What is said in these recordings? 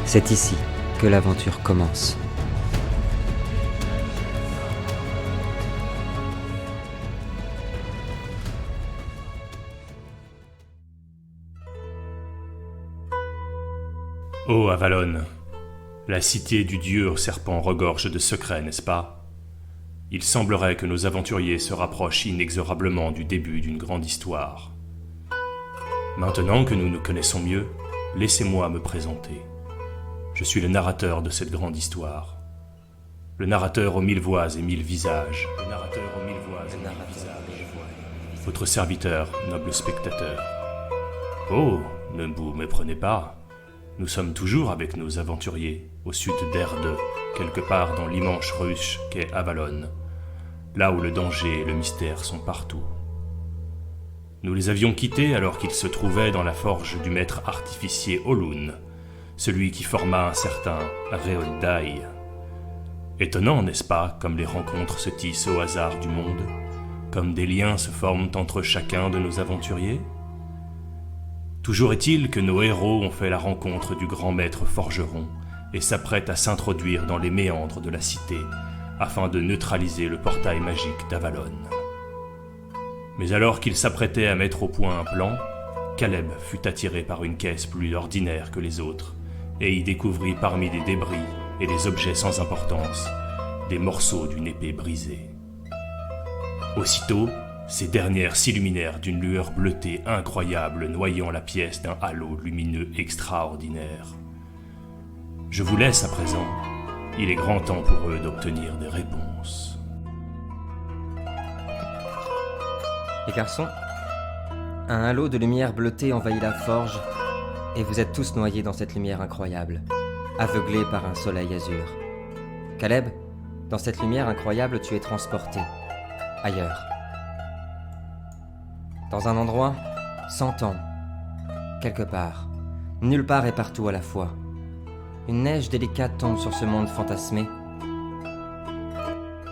C'est ici que l'aventure commence. Ô Avalon, la cité du dieu au serpent regorge de secrets, n'est-ce pas? Il semblerait que nos aventuriers se rapprochent inexorablement du début d'une grande histoire. Maintenant que nous nous connaissons mieux, laissez-moi me présenter. Je suis le narrateur de cette grande histoire. Le narrateur aux 1000 voix et 1000 visages. Le narrateur aux 1000 voix et 1000 visages. Votre serviteur, noble spectateur. Oh, ne vous méprenez pas. Nous sommes toujours avec nos aventuriers, au sud d'Erde, quelque part dans l'immense ruche qu'est Avalon, là où le danger et le mystère sont partout. Nous les avions quittés alors qu'ils se trouvaient dans la forge du maître artificier Olun, celui qui forma un certain Reoldai. Étonnant, n'est-ce pas, comme les rencontres se tissent au hasard du monde, comme des liens se forment entre chacun de nos aventuriers? Toujours est-il que nos héros ont fait la rencontre du grand maître forgeron et s'apprêtent à s'introduire dans les méandres de la cité afin de neutraliser le portail magique d'Avalon. Mais alors qu'ils s'apprêtaient à mettre au point un plan, Caleb fut attiré par une caisse plus ordinaire que les autres et y découvrit parmi des débris et des objets sans importance des morceaux d'une épée brisée. Aussitôt, ces dernières s'illuminèrent d'une lueur bleutée incroyable noyant la pièce d'un halo lumineux extraordinaire. Je vous laisse à présent. Il est grand temps pour eux d'obtenir des réponses. Les garçons, un halo de lumière bleutée envahit la forge et vous êtes tous noyés dans cette lumière incroyable, aveuglés par un soleil azur. Caleb, dans cette lumière incroyable, tu es transporté ailleurs. Dans un endroit, 100 ans, quelque part, nulle part et partout à la fois. Une neige délicate tombe sur ce monde fantasmé,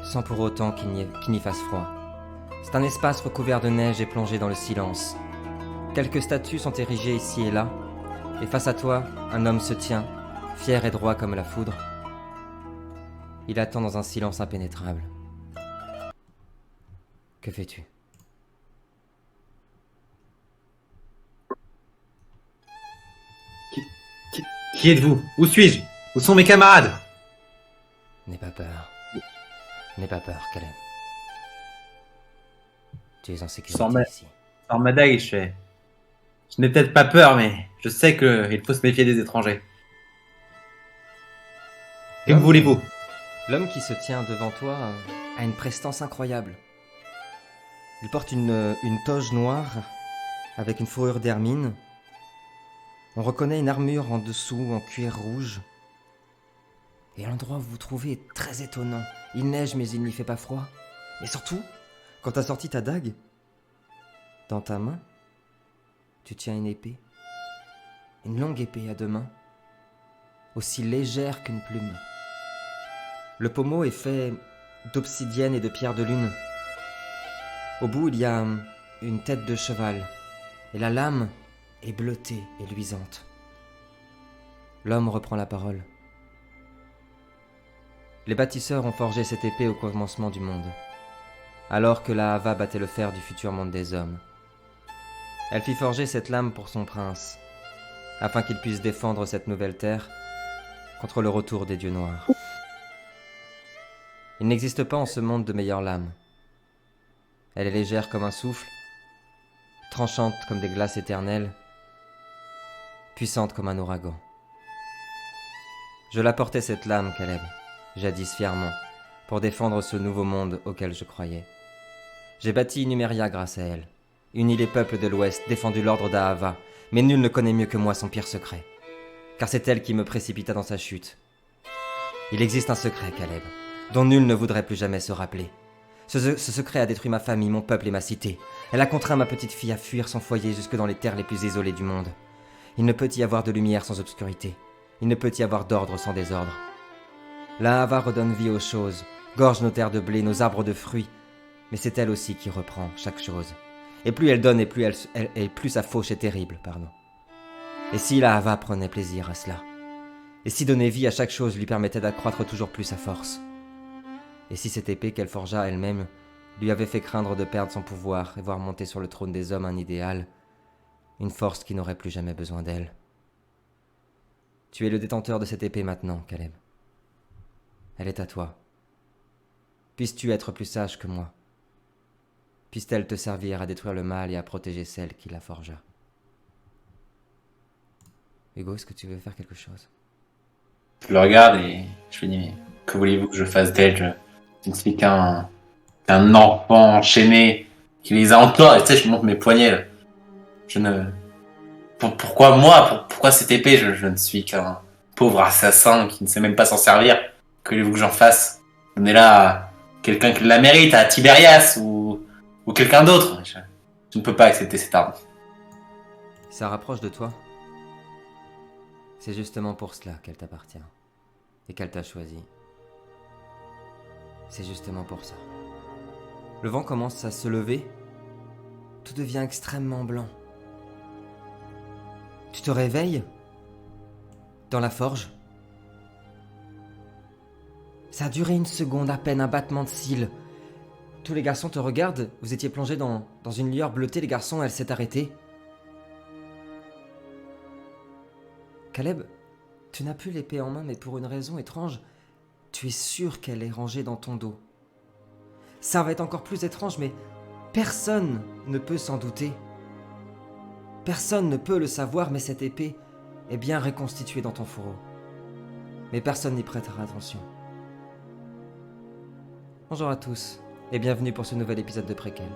sans pour autant qu'il n'y fasse froid. C'est un espace recouvert de neige et plongé dans le silence. Quelques statues sont érigées ici et là, et face à toi, un homme se tient, fier et droit comme la foudre. Il attend dans un silence impénétrable. Que fais-tu ? Qui êtes-vous? Où suis-je? Où sont mes camarades? N'aie pas peur. N'aie pas peur, Caleb. Tu es en sécurité ici. Sans ma dague, je n'ai peut-être pas peur, mais je sais qu'il faut se méfier des étrangers. Que me voulez-vous? L'homme qui se tient devant toi a une prestance incroyable. Il porte une toge noire avec une fourrure d'hermine. On reconnaît une armure en dessous en cuir rouge. Et l'endroit où vous vous trouvez est très étonnant. Il neige mais il n'y fait pas froid. Et surtout, quand tu as sorti ta dague, dans ta main, tu tiens une épée. Une longue épée à 2 mains, aussi légère qu'une plume. Le pommeau est fait d'obsidienne et de pierre de lune. Au bout, il y a une tête de cheval. Et la lame est bleutée et luisante. L'homme reprend la parole. Les bâtisseurs ont forgé cette épée au commencement du monde, alors que la Hava battait le fer du futur monde des hommes. Elle fit forger cette lame pour son prince, afin qu'il puisse défendre cette nouvelle terre contre le retour des dieux noirs. Il n'existe pas en ce monde de meilleure lame. Elle est légère comme un souffle, tranchante comme des glaces éternelles, puissante comme un ouragan. Je la portais cette lame, Caleb, jadis fièrement, pour défendre ce nouveau monde auquel je croyais. J'ai bâti Numéria grâce à elle, uni les peuples de l'Ouest, défendu l'ordre d'Ahava, mais nul ne connaît mieux que moi son pire secret, car c'est elle qui me précipita dans sa chute. Il existe un secret, Caleb, dont nul ne voudrait plus jamais se rappeler. Ce secret a détruit ma famille, mon peuple et ma cité. Elle a contraint ma petite fille à fuir son foyer jusque dans les terres les plus isolées du monde. Il ne peut y avoir de lumière sans obscurité. Il ne peut y avoir d'ordre sans désordre. La Hava redonne vie aux choses, gorge nos terres de blé, nos arbres de fruits, mais c'est elle aussi qui reprend chaque chose. Et plus elle donne, et plus sa fauche est terrible, Et si la Hava prenait plaisir à cela? Et si donner vie à chaque chose lui permettait d'accroître toujours plus sa force? Et si cette épée qu'elle forgea elle-même lui avait fait craindre de perdre son pouvoir et voir monter sur le trône des hommes un idéal, une force qui n'aurait plus jamais besoin d'elle? Tu es le détenteur de cette épée maintenant, Caleb. Elle est à toi. Puisses-tu être plus sage que moi? Puisse-t-elle te servir à détruire le mal et à protéger celle qui la forgea? Hugo, est-ce que tu veux faire quelque chose? Je le regarde et je lui dis, mais que voulez-vous que je fasse d'elle? Je ne suis qu'un enfant enchaîné qui les a encore. Et tu sais, je montre mes poignets. Là. Je ne... Pourquoi moi? Pourquoi cette épée? Je ne suis qu'un pauvre assassin qui ne sait même pas s'en servir. Que voulez-vous que j'en fasse? On est là à quelqu'un qui la mérite, à Tiberias ou quelqu'un d'autre. Je ne peux pas accepter cette arme. Ça rapproche de toi. C'est justement pour cela qu'elle t'appartient. Et qu'elle t'a choisi. C'est justement pour ça. Le vent commence à se lever. Tout devient extrêmement blanc. Tu te réveilles dans la forge. Ça a duré une seconde à peine, un battement de cils. Tous les garçons te regardent. Vous étiez plongés dans une lueur bleutée. Les garçons, elle s'est arrêtée. Caleb, tu n'as plus l'épée en main, mais pour une raison étrange, tu es sûr qu'elle est rangée dans ton dos. Ça va être encore plus étrange, mais personne ne peut s'en douter. Personne ne peut le savoir, mais cette épée est bien reconstituée dans ton fourreau. Mais personne n'y prêtera attention. Bonjour à tous, et bienvenue pour ce nouvel épisode de Préquel.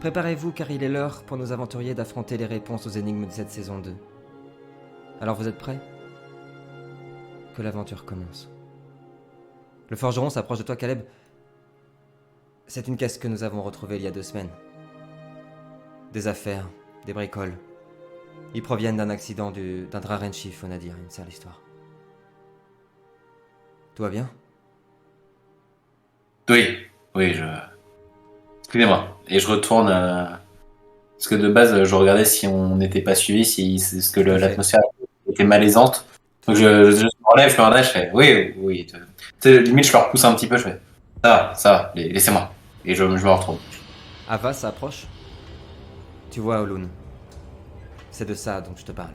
Préparez-vous car il est l'heure pour nos aventuriers d'affronter les réponses aux énigmes de cette saison 2. Alors vous êtes prêts? Que l'aventure commence. Le forgeron s'approche de toi, Caleb. C'est une caisse que nous avons retrouvée il y a 2 semaines. Des affaires, des bricoles. Ils proviennent d'un accident d'un Drarenschiff, on a dire, une sale histoire. Tout va bien? Oui, excusez-moi. Et je retourne... Parce que de base, je regardais si on n'était pas suivi, est-ce que l'atmosphère était malaisante. Donc je me relève, je fais oui. Tu sais, limite, je le repousse un petit peu, je fais ça va, laissez-moi. Et je me retrouve. Ava s'approche. Tu vois Olun. C'est de ça dont je te parle.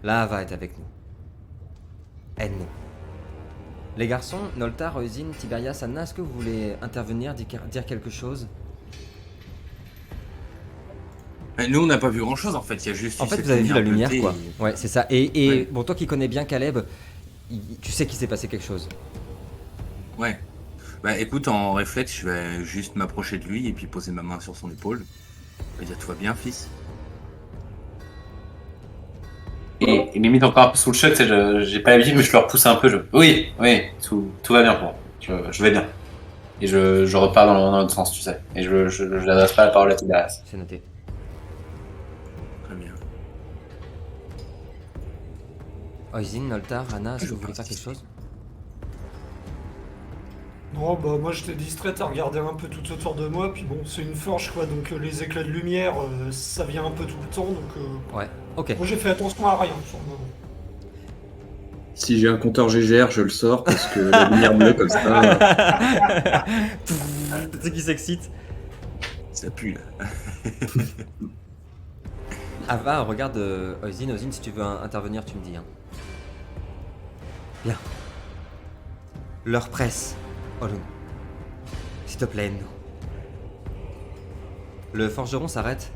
Là, Ava est avec nous. Aide-nous. Les garçons, Noltar, Oisin, Tiberias, Anna, est-ce que vous voulez intervenir, dire quelque chose? Nous, on n'a pas vu grand-chose, en fait. Il y a juste. En fait, vous avez vu la lumière, quoi. Ouais, c'est ça. Et ouais. Bon, toi qui connais bien Caleb, tu sais qu'il s'est passé quelque chose. Ouais. Bah, écoute, en réflexe, je vais juste m'approcher de lui et puis poser ma main sur son épaule. Je vais dire, tout va bien, fils? Et limite encore un peu sous le choc, j'ai pas l'habitude, mais je le repousse un peu. Oui, tout va bien pour moi. Je vais bien. Et je repars dans l'autre sens, tu sais. Et je n'adresse pas la parole à Tiberias. C'est noté. Très bien. Oisin, Noltar, Anna, est-ce que vous voulez faire quelque chose? Non, bah moi j'étais distrait à regarder un peu tout autour de moi, puis bon, c'est une forge quoi, donc les éclats de lumière, ça vient un peu tout le temps, donc Ouais, ok. moi j'ai fait attention à rien sur le moment. Si j'ai un compteur GGR, je le sors parce que la lumière bleue comme ça. C'est ce qui s'excite. Ça pue, là. Ava, regarde Oisin. Oisin, si tu veux intervenir, tu me dis. Hein. Bien. L'heure presse. Olun. S'il te plaît, aide-nous. Le forgeron s'arrête.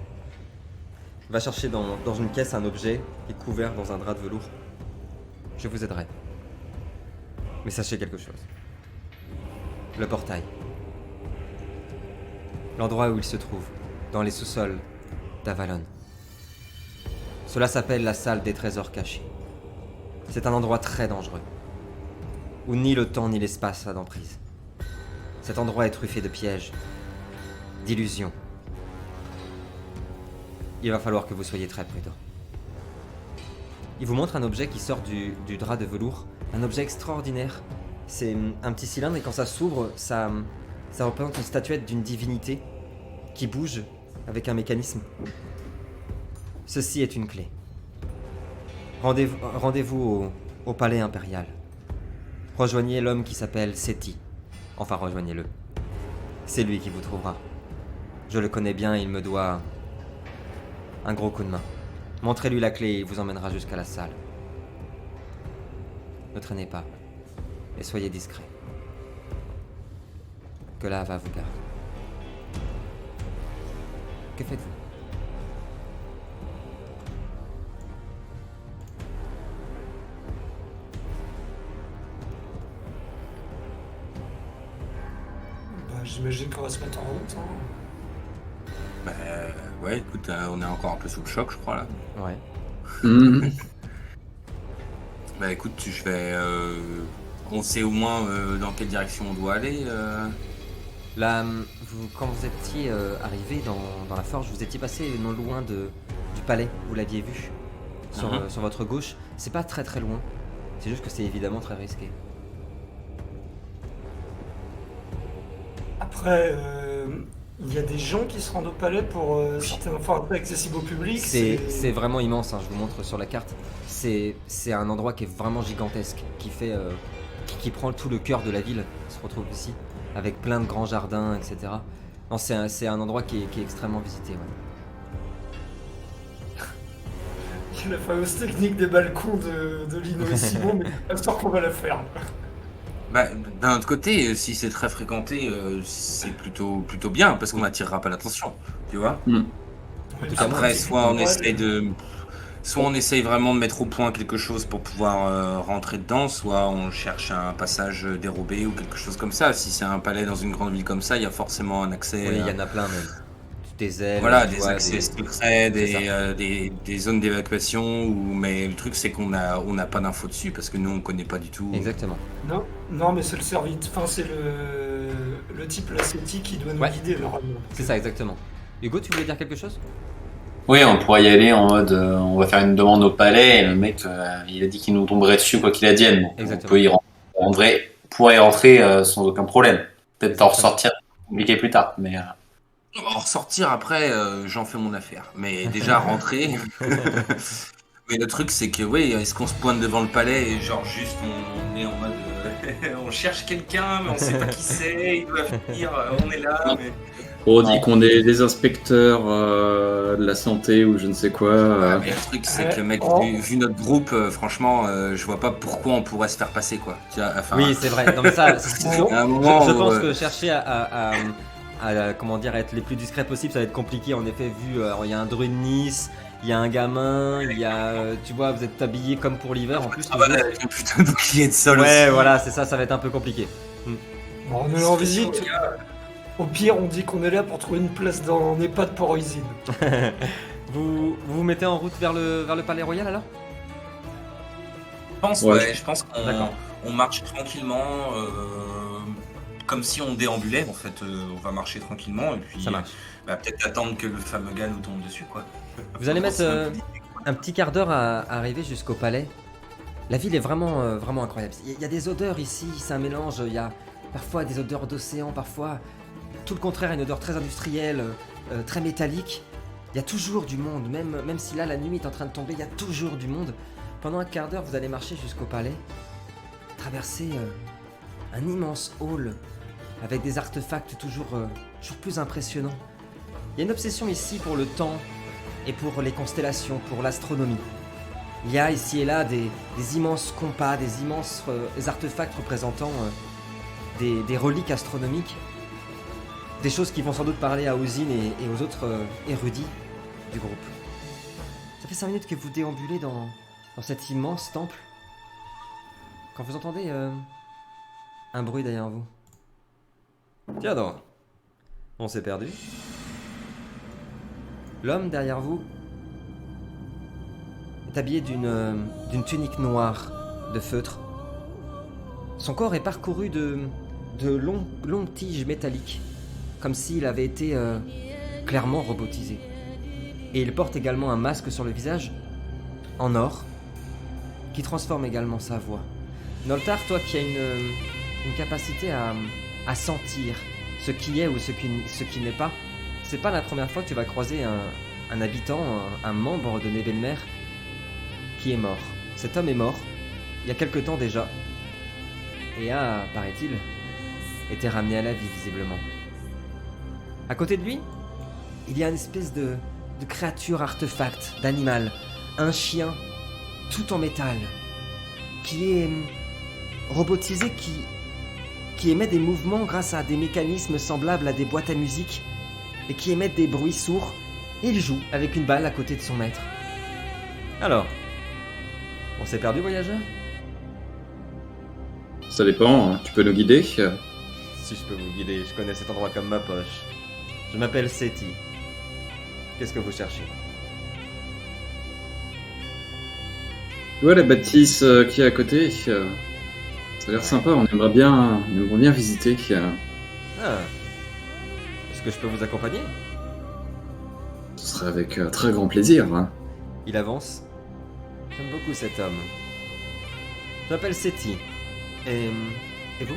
Va chercher dans une caisse un objet qui est couvert dans un drap de velours. Je vous aiderai. Mais sachez quelque chose. Le portail. L'endroit où il se trouve, dans les sous-sols d'Avalon. Cela s'appelle la salle des trésors cachés. C'est un endroit très dangereux, où ni le temps ni l'espace a d'emprise. Cet endroit est truffé de pièges, d'illusions. Il va falloir que vous soyez très prudents. Il vous montre un objet qui sort du drap de velours, un objet extraordinaire. C'est un petit cylindre et quand ça s'ouvre, ça représente une statuette d'une divinité qui bouge avec un mécanisme. Ceci est une clé. Rendez-vous au palais impérial. Rejoignez l'homme qui s'appelle Seti. Enfin, rejoignez-le. C'est lui qui vous trouvera. Je le connais bien et il me doit un gros coup de main. Montrez-lui la clé et il vous emmènera jusqu'à la salle. Ne traînez pas et soyez discret. Que là va vous garder. Que faites-vous? Bah, j'imagine qu'on va se mettre en route. Hein. Bah, ouais, écoute, on est encore un peu sous le choc, je crois, là. Ouais. Mhm. Bah, écoute, je vais. On sait au moins dans quelle direction on doit aller. Là, quand vous étiez arrivé dans la forge, vous étiez passé non loin du palais, vous l'aviez vu, sur votre gauche. C'est pas très très loin, c'est juste que c'est évidemment très risqué. Après, il y a des gens qui se rendent au palais pour certaines fois accessibles au public. C'est vraiment immense, hein, je vous montre sur la carte. C'est un endroit qui est vraiment gigantesque, qui prend tout le cœur de la ville, se retrouve ici, avec plein de grands jardins, etc. Non, c'est un endroit qui est extrêmement visité, ouais. La fameuse technique des balcons de Lino et Simon, mais pas sûr qu'on va la faire. Bah, d'un autre côté, si c'est très fréquenté, c'est plutôt bien, parce qu'on n'attirera pas l'attention, tu vois. Après, soit on essaye vraiment de mettre au point quelque chose pour pouvoir rentrer dedans, soit on cherche un passage dérobé ou quelque chose comme ça. Si c'est un palais dans une grande ville comme ça, il y a forcément un accès. Oui, il y en a plein même. Des ailes, Voilà, tu des vois, accès secrets, C'est des zones d'évacuation. Mais le truc, c'est qu'on n'a pas d'infos dessus parce que nous, on connaît pas du tout. Exactement. Non, mais c'est le service. Enfin, c'est le type Lassetti qui doit nous Ouais. guider, normalement. C'est ça, exactement. Hugo, tu voulais dire quelque chose? Oui, on pourrait y aller en mode on va faire une demande au palais et le mec il a dit qu'il nous tomberait dessus quoi qu'il advienne. Donc, Exactement. on peut y rentrer, pouvoir y rentrer sans aucun problème. Peut-être en Exactement. ressortir compliqué plus tard, mais En ressortir après, j'en fais mon affaire. Mais déjà rentrer. Mais le truc, c'est que, oui, est-ce qu'on se pointe devant le palais et genre juste on est en mode. On cherche quelqu'un, mais on sait pas qui c'est, il doit venir, on est là. Mais... On dit qu'on est des inspecteurs de la santé ou je ne sais quoi. Mais le truc, c'est que, mec, vu notre groupe, franchement, je vois pas pourquoi on pourrait se faire passer, quoi. Tu vois, enfin, Oui, c'est vrai. Non, mais ça, à un moment, je pense que chercher à comment dire, être les plus discrets possible, ça va être compliqué. En effet, vu il y a un druide Nice, il y a un gamin, il y a, tu vois, vous êtes habillés comme pour l'hiver en plus. Ah, voilà, avec un putain de bouclier de sol. Ouais, aussi. voilà, c'est ça, ça va être un peu compliqué. Bon, on est en visite. Au pire, on dit qu'on est là pour trouver une place dans un EHPAD pour Oisine. Vous mettez en route vers le palais royal alors? Je pense qu'on marche tranquillement, comme si on déambulait en fait. On va marcher tranquillement et puis Ça marche. peut-être attendre que le fameux gars nous tombe dessus, quoi. Vous allez mettre un petit quart d'heure à arriver jusqu'au palais. La ville est vraiment, vraiment incroyable. Il y a des odeurs ici, c'est un mélange. Il y a parfois des odeurs d'océan, parfois tout le contraire, une odeur très industrielle, très métallique. Il y a toujours du monde, même si là la nuit est en train de tomber, il y a toujours du monde. Pendant un quart d'heure, vous allez marcher jusqu'au palais, traverser un immense hall avec des artefacts toujours plus impressionnants. Il y a une obsession ici pour le temps et pour les constellations, pour l'astronomie. Il y a ici et là des immenses compas, des immenses artefacts représentant des reliques astronomiques. Des choses qui vont sans doute parler à Ozine et aux autres érudits du groupe. Ça fait 5 minutes que vous déambulez dans cet immense temple. Quand vous entendez un bruit derrière vous. Tiens donc, on s'est perdu. L'homme derrière vous est habillé d'une tunique noire de feutre. Son corps est parcouru de longues tiges métalliques, comme s'il avait été clairement robotisé. Et il porte également un masque sur le visage, en or, qui transforme également sa voix. Noltar, toi qui as une capacité à sentir ce qui est ou ce qui n'est pas, c'est pas la première fois que tu vas croiser un habitant, un membre de Nebelmer qui est mort. Cet homme est mort, il y a quelque temps déjà, et a, paraît-il, été ramené à la vie visiblement. À côté de lui, il y a une espèce de créature artefact, d'animal, un chien, tout en métal, qui est robotisé, qui émet des mouvements grâce à des mécanismes semblables à des boîtes à musique, et qui émettent des bruits sourds, et il joue avec une balle à côté de son maître. Alors, on s'est perdu, voyageur? Ça dépend, tu peux nous guider? Si je peux vous guider, je connais cet endroit comme ma poche. Je m'appelle Seti. Qu'est-ce que vous cherchez? Tu vois la bâtisse qui est à côté? Ça a l'air sympa, on aimerait bien visiter. Ah. Est-ce que je peux vous accompagner? Ce serait avec très grand plaisir. Hein. Il avance. J'aime beaucoup cet homme. Je m'appelle Seti. Et vous?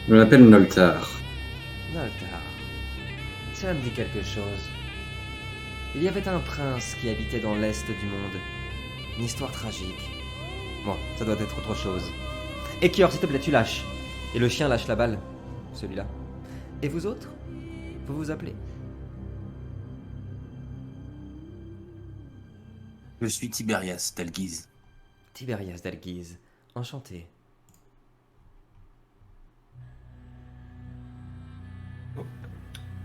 Je m'appelle Noltar. Noltar. Ça me dit quelque chose. Il y avait un prince qui habitait dans l'est du monde. Une histoire tragique. Bon, ça doit être autre chose. Ekior, s'il te plaît, tu lâches. Et le chien lâche la balle. Celui-là. Et vous autres? Vous vous appelez? Je suis Tiberias Dalguise. Tiberias Dalguise. Enchanté.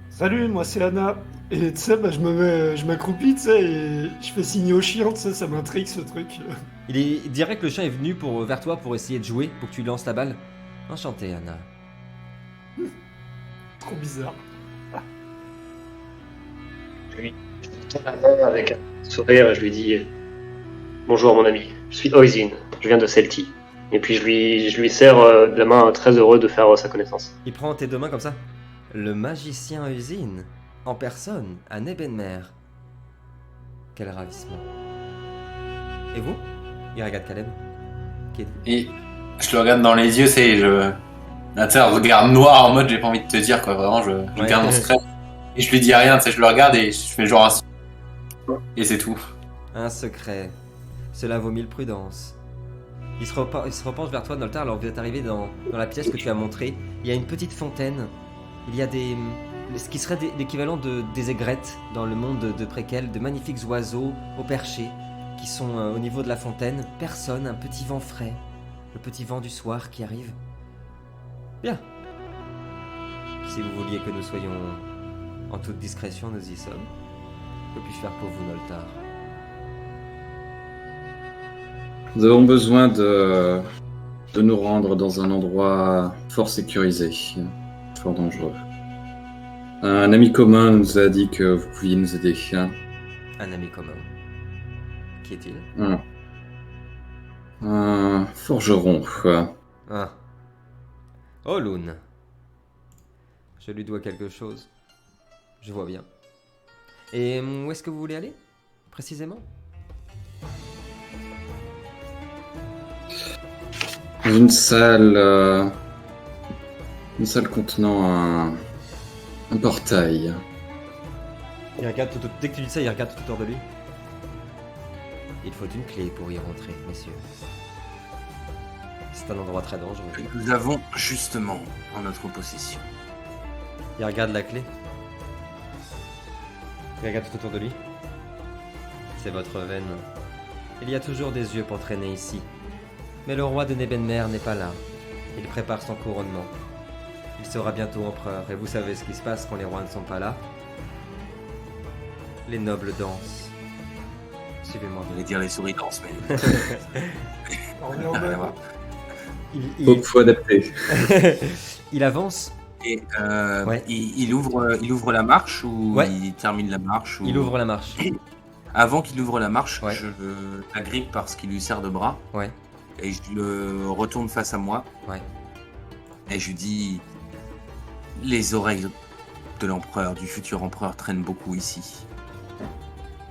Salut, moi c'est Anna. Et tu sais, bah, je m'accroupis, tu sais, et je fais signe au chien, tu sais, ça m'intrigue ce truc. Il dirait que le chien est venu vers toi pour essayer de jouer, pour que tu lances la balle. Enchanté, Anna. Trop bizarre. Je lui tends la main avec un sourire et je lui dis bonjour mon ami, je suis Oisin, je viens de Celti. Et puis je lui serre de la main, très heureux de faire sa connaissance. Il prend tes deux mains comme ça. Le magicien Usine, en personne, à Nebenmer. Quel ravissement. Et vous? Il regarde Caleb. Qui êtes-vous? Et je le regarde dans les yeux, c'est là, tu sais, un regard noir en mode j'ai pas envie de te dire quoi, vraiment, je garde mon secret. Et je lui dis rien, tu sais, je le regarde et je fais genre un... Et c'est tout. Un secret. Cela vaut mille prudences. Il se repenche vers toi, Noltar, alors que vous êtes arrivé dans la pièce que tu as montrée. Il y a une petite fontaine. Il y a ce qui serait l'équivalent des aigrettes dans le monde de Préquel, de magnifiques oiseaux au perché qui sont au niveau de la fontaine. Personne, un petit vent frais. Le petit vent du soir qui arrive. Bien. Si vous vouliez que nous soyons en toute discrétion, nous y sommes. Que puis-je faire pour vous, Noltar? Nous avons besoin de nous rendre dans un endroit fort sécurisé, fort dangereux. Un ami commun nous a dit que vous pouviez nous aider. Un ami commun. Qui est-il? Un forgeron. Ah. Oh, Loon. Je lui dois quelque chose. Je vois bien. Et où est-ce que vous voulez aller, précisément? Une salle contenant un portail. Il regarde dès que tu dis ça, il regarde tout autour de lui. Il faut une clé pour y rentrer, messieurs. C'est un endroit très dangereux. Nous avons justement en notre possession. Il regarde la clé. Il regarde tout autour de lui. C'est votre veine. Il y a toujours des yeux pour traîner ici. Mais le roi de Nebenmer n'est pas là. Il prépare son couronnement. Il sera bientôt empereur. Et vous savez ce qui se passe quand les rois ne sont pas là? Les nobles dansent. Suivez-moi. Je vais dire les souris dansent, mais... On est en même. Faut adapter. Il avance. Et Ouais. il ouvre la marche ou Ouais. il termine la marche ou... Il ouvre la marche. Avant qu'il ouvre la marche, Ouais. je l'agrippe parce qu'il lui sert de bras Ouais. et je le retourne face à moi. Ouais. Et je lui dis: les oreilles de l'empereur, du futur empereur, traînent beaucoup ici.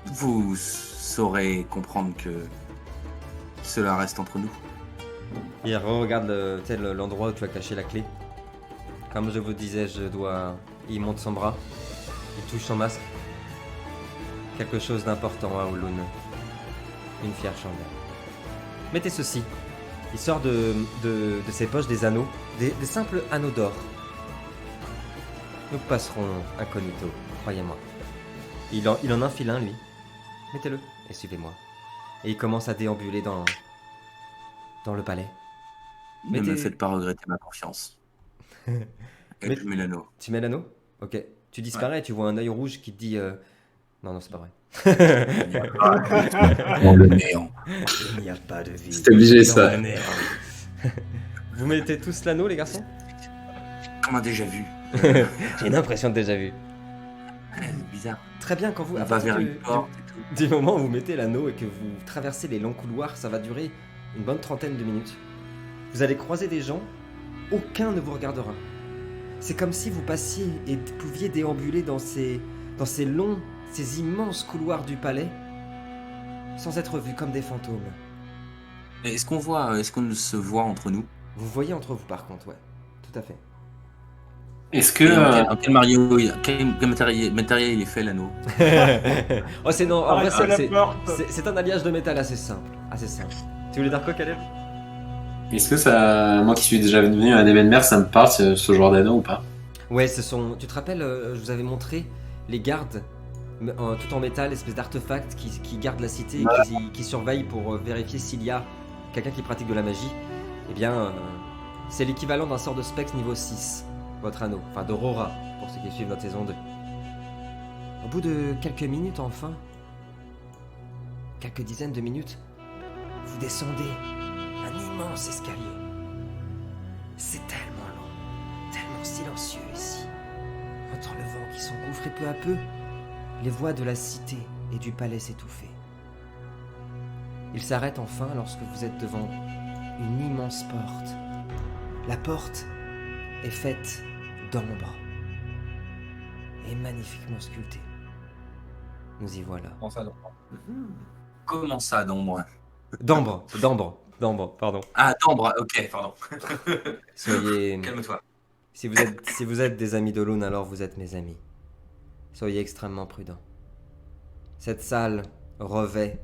Vous saurez comprendre que cela reste entre nous. Il regarde l'endroit où tu as caché la clé. Comme je vous disais, il monte son bras. Il touche son masque. Quelque chose d'important à Olun. Une fière chandelle. Mettez ceci. Il sort de ses poches des anneaux, des simples anneaux d'or. Nous passerons incognito, croyez-moi. Il en enfile un, lui. Mettez-le et suivez-moi. Et il commence à déambuler dans le palais. Ne me faites pas regretter ma confiance. Et je mets l'anneau. Tu mets l'anneau? Ok. Tu disparais et tu vois un œil rouge qui te dit... Non, c'est pas vrai. Dans le néant. Il n'y a pas de vie. C'est obligé, ça. Dans le néant. Vous mettez tous l'anneau, les garçons? Comme un déjà vu. J'ai une impression de déjà vu. C'est bizarre. Très bien, quand vous... On à va partir vers une porte et tout. du moment où vous mettez l'anneau et que vous traversez les longs couloirs, ça va durer une bonne trentaine de minutes. Vous allez croiser des gens, aucun ne vous regardera. C'est comme si vous passiez et pouviez déambuler dans ces longs, ces immenses couloirs du palais, sans être vus comme des fantômes. Est-ce qu'on se voit entre nous? Vous voyez entre vous par contre, ouais. Tout à fait. Est-ce que... En quel matériel il est fait l'anneau? Oh c'est non, en vrai Arrêtez la c'est porte. c'est un alliage de métal assez simple. Tu voulais dire quoi, Caleb? Est-ce que ça... Moi qui suis déjà venu à des mer, ça me parle ce genre d'anneau ou pas? Ouais, tu te rappelles, je vous avais montré les gardes, tout en métal, espèce d'artefacts qui gardent la cité et qui surveillent pour vérifier s'il y a quelqu'un qui pratique de la magie. Eh bien, c'est l'équivalent d'un sort de Specs niveau 6, votre anneau, enfin d'Aurora, pour ceux qui suivent notre saison 2. Au bout de quelques minutes, enfin, quelques dizaines de minutes, vous descendez un immense escalier. C'est tellement long, tellement silencieux ici. Entre le vent qui s'engouffre et peu à peu, les voix de la cité et du palais s'étouffer. Il s'arrête enfin lorsque vous êtes devant une immense porte. La porte est faite d'ambre et magnifiquement sculptée. Nous y voilà. Comment ça, d'ombre? D'ambre, pardon. Ah, d'ombre, ok, pardon. Soyez... Calme-toi. Si vous êtes des amis de Lune, alors vous êtes mes amis. Soyez extrêmement prudents. Cette salle revêt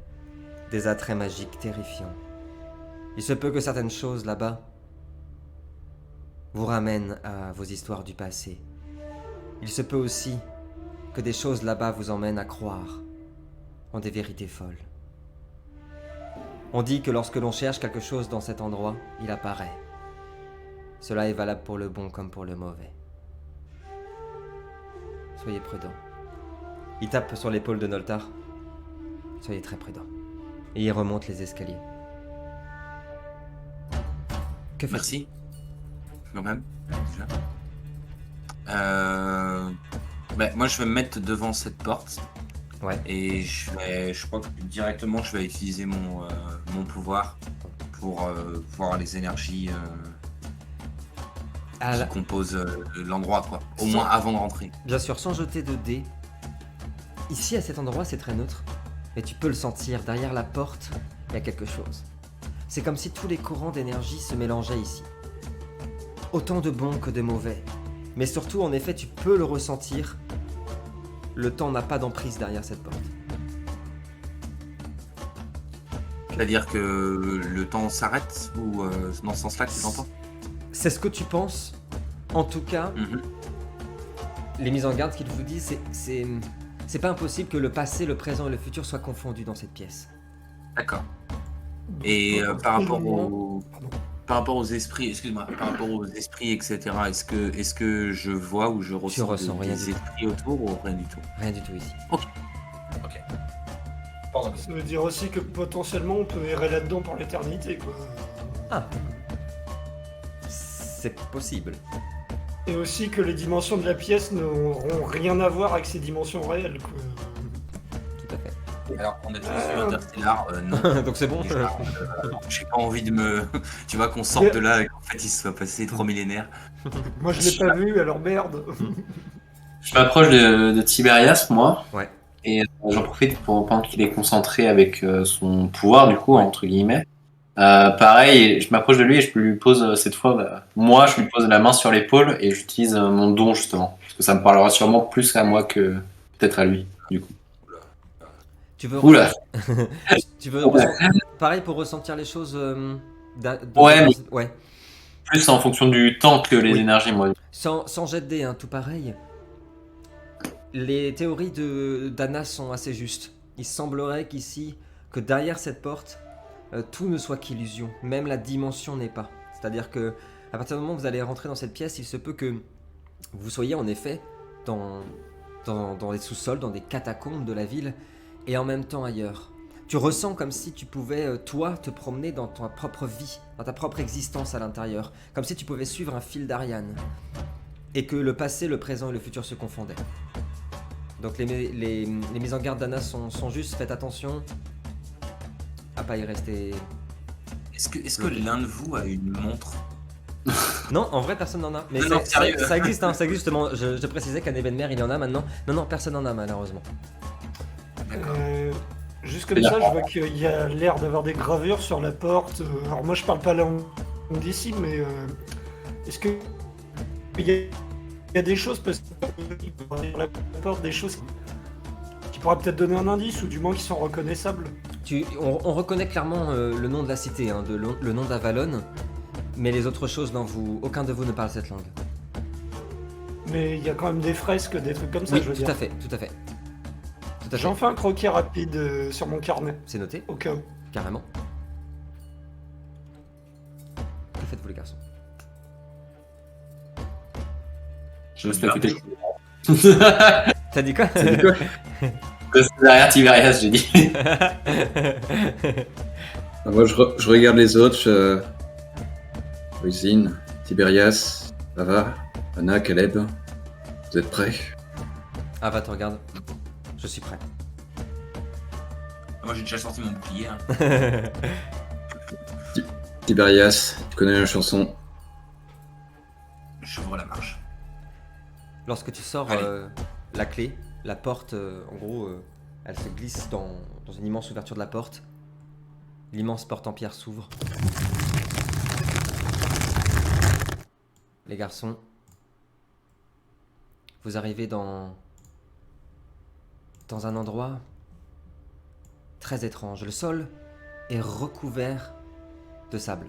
des attraits magiques terrifiants. Il se peut que certaines choses là-bas vous ramènent à vos histoires du passé. Il se peut aussi que des choses là-bas vous emmènent à croire en des vérités folles. On dit que lorsque l'on cherche quelque chose dans cet endroit, il apparaît. Cela est valable pour le bon comme pour le mauvais. Soyez prudents. Il tape sur l'épaule de Noltar. Soyez très prudents. Et il remonte les escaliers. Que faites-vous? Merci. Quand même, déjà. Moi, je vais me mettre devant cette porte. Ouais. Et je crois que directement, je vais utiliser mon pouvoir pour voir les énergies qui composent l'endroit, quoi. Au moins avant de rentrer. Bien sûr, sans jeter de dés. Ici, à cet endroit, c'est très neutre. Mais tu peux le sentir, derrière la porte, il y a quelque chose. C'est comme si tous les courants d'énergie se mélangeaient ici. Autant de bons que de mauvais. Mais surtout, en effet, tu peux le ressentir. Le temps n'a pas d'emprise derrière cette porte. C'est-à-dire que le temps s'arrête ou dans ce sens-là que tu l'entends? C'est ce que tu penses. En tout cas, les mises en garde qu'ils vous disent, c'est pas impossible que le passé, le présent et le futur soient confondus dans cette pièce. D'accord. Et par rapport aux esprits, excuse-moi, par rapport aux esprits, etc., est-ce que je vois ou je ressens rien des du esprits autour ou rien du tout? Rien du tout ici. Ok. Ça veut dire aussi que potentiellement on peut errer là-dedans pour l'éternité, quoi. Ah. C'est possible. Et aussi que les dimensions de la pièce n'auront rien à voir avec ces dimensions réelles, quoi. Tout à fait. Alors, on est tous sur Interstellar, non. Donc c'est bon. J'ai pas envie de me... Tu vois qu'on sorte de là et qu'en fait il se soit passé 3 millénaires. Moi je l'ai pas vu, alors merde. Je m'approche de Tiberias, moi. Ouais. Et j'en profite pour pendant qu'il est concentré avec son pouvoir, du coup, entre guillemets. Pareil, je m'approche de lui et je lui pose cette fois, moi, je lui pose la main sur l'épaule et j'utilise mon don, justement. Parce que ça me parlera sûrement plus à moi que peut-être à lui, du coup. Tu veux Oula. Tu veux pareil pour ressentir les choses. Ouais, mais- Ouais. Plus en fonction du temps que les Oui. énergies, moi. Sans jet de dés, hein, tout pareil. Les théories d'Anna sont assez justes. Il semblerait qu'ici, que derrière cette porte, tout ne soit qu'illusion. Même la dimension n'est pas. C'est-à-dire que à partir du moment où vous allez rentrer dans cette pièce, il se peut que vous soyez en effet dans les sous-sols, dans des catacombes de la ville, et en même temps ailleurs. Tu ressens comme si tu pouvais, toi, te promener dans ta propre vie, dans ta propre existence à l'intérieur. Comme si tu pouvais suivre un fil d'Ariane. Et que le passé, le présent et le futur se confondaient. Donc les mises en garde d'Anna sont justes, faites attention à pas y rester. Est-ce que l'un de vous a une montre? Non, en vrai, personne n'en a. Mais Non, sérieux. ça existe, hein, ça existe justement. Je te précisais qu'à Nebenmer, il y en a maintenant. Non, personne n'en a malheureusement. D'accord. Juste comme ça, je vois qu'il y a l'air d'avoir des gravures sur la porte. Alors moi, je parle pas langue d'ici, mais est-ce que il y a des choses parce que sur la porte, des choses qui pourraient peut-être donner un indice ou du moins qui sont reconnaissables. On reconnaît clairement le nom de la cité, hein, le nom d'Avalon, mais les autres choses, non, aucun de vous ne parle cette langue. Mais il y a quand même des fresques, des trucs comme ça, Oui, je veux tout dire. à fait. Tout à fait. J'en fais un croquis rapide sur mon carnet, C'est noté, au cas où. carrément. Que faites-vous les garçons? Je me suis écouté. T'as dit quoi? C'est quoi? Derrière Tiberias, j'ai dit. Moi, je regarde les autres. Oisin, Tiberias, Ava, Anna, Caleb. Vous êtes prêts? Ava te regarde. Je suis prêt. Moi j'ai déjà sorti mon bouclier. Hein. Tiberias, tu connais la chanson? J'ouvre la marche. Lorsque tu sors Allez. la clé, la porte, en gros, elle se glisse dans une immense ouverture de la porte. L'immense porte en pierre s'ouvre. Les garçons, vous arrivez dans un endroit très étrange. Le sol est recouvert de sable.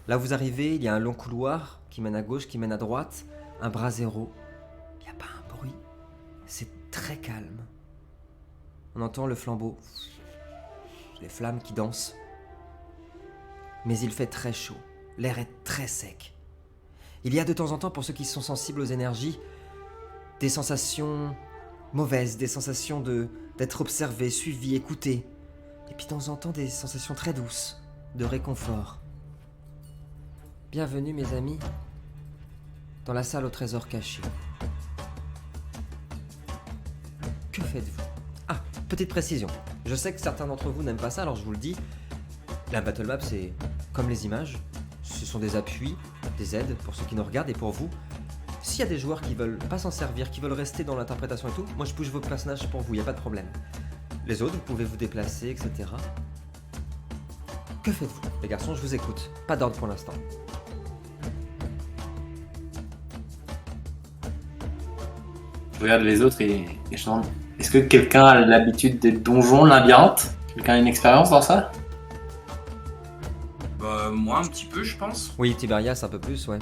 Là où vous arrivez, il y a un long couloir qui mène à gauche, qui mène à droite, un brasero. Il n'y a pas un bruit. C'est très calme. On entend le flambeau, les flammes qui dansent. Mais il fait très chaud. L'air est très sec. Il y a de temps en temps, pour ceux qui sont sensibles aux énergies, des sensations mauvaises, des sensations d'être observé, suivi, écouté. Et puis de temps en temps, des sensations très douces, de réconfort. Bienvenue, mes amis, dans la salle au trésor caché. Que faites-vous? Ah, petite précision. Je sais que certains d'entre vous n'aiment pas ça, alors je vous le dis. La battle map, c'est comme les images. Ce sont des appuis, des aides pour ceux qui nous regardent et pour vous. S'il y a des joueurs qui veulent pas s'en servir, qui veulent rester dans l'interprétation et tout, moi je bouge vos personnages pour vous, il n'y a pas de problème. Les autres, vous pouvez vous déplacer, etc. Que faites-vous? Les garçons, je vous écoute. Pas d'ordre pour l'instant. Je regarde les autres et je demande, est-ce que quelqu'un a l'habitude des donjons, labyrinthes? Quelqu'un a une expérience dans ça? Bah, moi un petit peu, je pense. Oui, Tiberias un peu plus, ouais.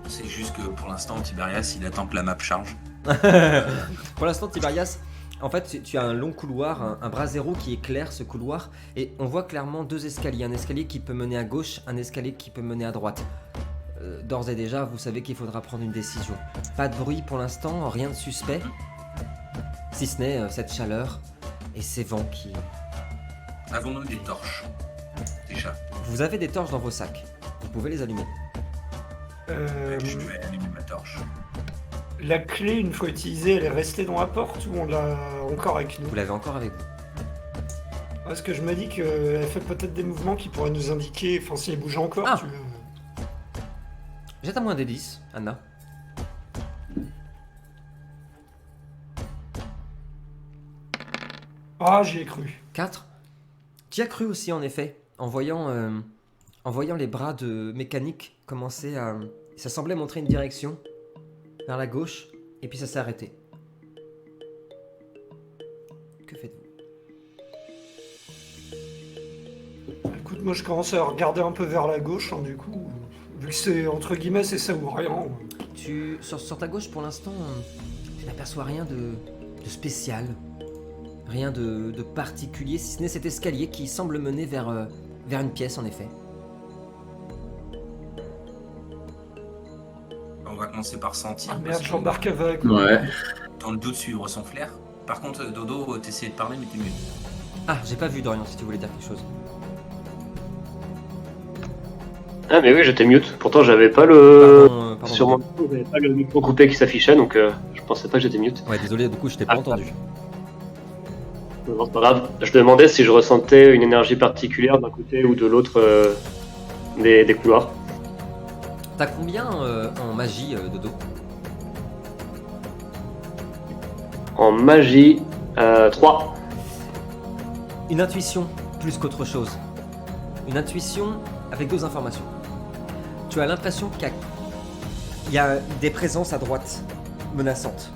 C'est juste que pour l'instant, Tiberias, il attend que la map charge. Pour l'instant, Tiberias, en fait, tu as un long couloir, un brasero qui éclaire ce couloir, et on voit clairement deux escaliers. Un escalier qui peut mener à gauche, un escalier qui peut mener à droite. D'ores et déjà, vous savez qu'il faudra prendre une décision. Pas de bruit pour l'instant, rien de suspect. Si ce n'est cette chaleur et ces vents qui... Avons-nous des torches? Déjà. Vous avez des torches dans vos sacs. Vous pouvez les allumer. Je vais allumer ma torche. La clé, une fois utilisée, elle est restée dans la porte ou on l'a encore avec nous? Vous l'avez encore avec vous. Parce que je me dis qu'elle fait peut-être des mouvements qui pourraient nous indiquer, enfin si elle bouge encore, Ah. tu veux. Jette à moins des 10, Anna. Ah, j'y ai cru. 4. Tu y as cru aussi, en effet, en voyant les bras de mécanique commencer à... Ça semblait montrer une direction vers la gauche, et puis ça s'est arrêté. Que faites-vous? écoute, moi je commence à regarder un peu vers la gauche, hein, du coup. Vu que c'est, entre guillemets, c'est ça ou rien. Sur ta gauche, pour l'instant, tu n'aperçois rien de spécial. Rien de particulier, si ce n'est cet escalier qui semble mener vers une pièce, en effet. On va commencer par sentir. Ah parce merde, que j'embarque avec. Ouais. dans le doute, suivre son flair. Par contre, Dodo, t'essayais de parler, mais t'es muet. Ah, j'ai pas vu Dorian, si tu voulais dire quelque chose. Ah mais oui, j'étais mute. Pourtant, j'avais pas le... Pardon, Sur mon micro, j'avais pas le micro coupé qui s'affichait, donc je pensais pas que j'étais mute. Ouais, désolé, du coup, je t'ai pas entendu. Non, c'est pas grave. Je demandais si je ressentais une énergie particulière d'un côté ou de l'autre des couloirs. T'as combien en magie, Dodo? En magie, 3. Une intuition plus qu'autre chose. Une intuition avec 2 informations. Tu as l'impression qu'il y a des présences à droite menaçantes.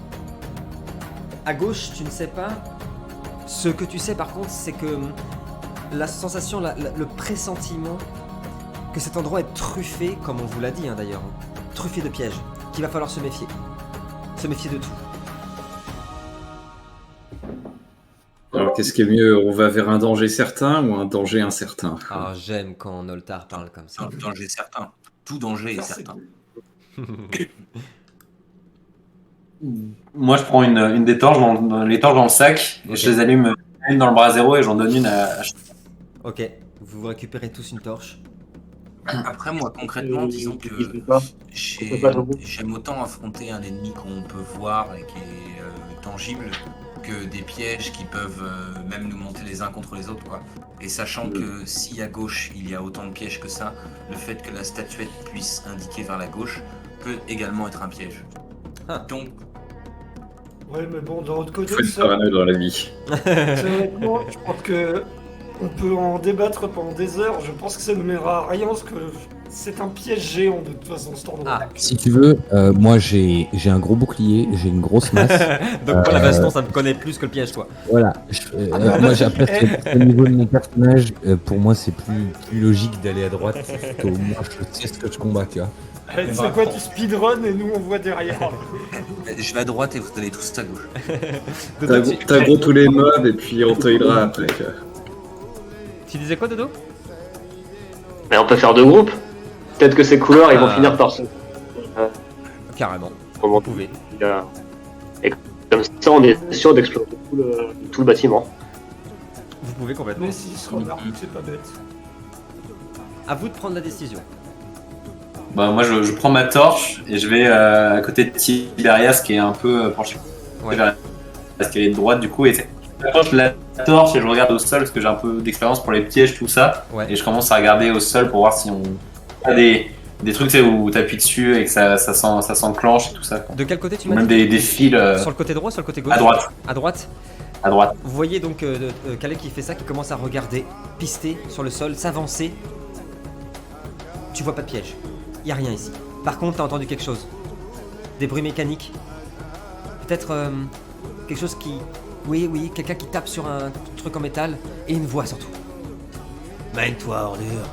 À gauche, tu ne sais pas. Ce que tu sais par contre, c'est que la sensation, le pressentiment que cet endroit est truffé, comme on vous l'a dit d'ailleurs, truffé de pièges, qu'il va falloir se méfier. Se méfier de tout. Alors, qu'est-ce qui est mieux? On va vers un danger certain ou un danger incertain? Ah, j'aime quand Noltar parle comme ça. Un danger certain. Tout danger est Ça, c'est certain. Moi, je prends une des torches, les torches dans le sac, et je les allume une dans le brasero et j'en donne une à Ok, vous récupérez tous une torche. Après, moi, concrètement, disons que peut pas debout. j'aime autant affronter un ennemi qu'on peut voir et qui est tangible que des pièges qui peuvent même nous monter les uns contre les autres, quoi. Et sachant que si à gauche il y a autant de pièges que ça, le fait que la statuette puisse indiquer vers la gauche peut également être un piège. Ah. Donc, Ouais, mais bon, d'un autre Il côté, faut être ça, parano dans la vie. honnêtement, je pense que on peut en débattre pendant des heures. Je pense que ça ne mènera à rien parce que c'est un piège géant de toute façon cet endroit. Ah. Si tu veux, moi j'ai un gros bouclier, j'ai une grosse masse. Donc moi la baston ça me connaît plus que le piège toi. Voilà. Moi j'ai après au niveau de mon personnage, pour moi c'est plus logique d'aller à droite. Parce qu'au moins je sais ce que je combats, tu vois. C'est quoi, tu speedrun et nous on voit derrière. je vais à droite et vous allez tous à gauche. T'as gros tous les mobs et puis on te healera après. Tu vois. Tu disais quoi Dodo? Mais on peut faire 2 groupes. Peut-être que ces couleurs, ils vont finir par se... Carrément. Comment Vous pouvez. Et comme ça, on est sûr d'exploser tout le bâtiment. Vous pouvez complètement. Mais s'ils se remarquent, c'est pas bête. À vous de prendre la décision. Bah, moi, je prends ma torche et je vais à côté de Tiberias qui est un peu penché Ouais. vers l'escalier de droite du coup. Et j'approche la torche et je regarde au sol parce que j'ai un peu d'expérience pour les pièges, tout ça. Ouais. Et je commence à regarder au sol pour voir si on a des trucs tu sais, où t'appuies dessus et que ça s'enclenche et tout ça. Quoi. De quel côté tu Ou m'as même dit? des fils Sur le côté droit, sur le côté gauche? à droite. À droite. À droite. Vous voyez donc Calais qui fait ça, qui commence à regarder, pister sur le sol, s'avancer. Tu vois pas de piège. Y a rien ici. Par contre, t'as entendu quelque chose. Des bruits mécaniques. Peut-être quelque chose qui... Oui, quelqu'un qui tape sur un truc en métal. Et une voix surtout. Mène-toi, ordure.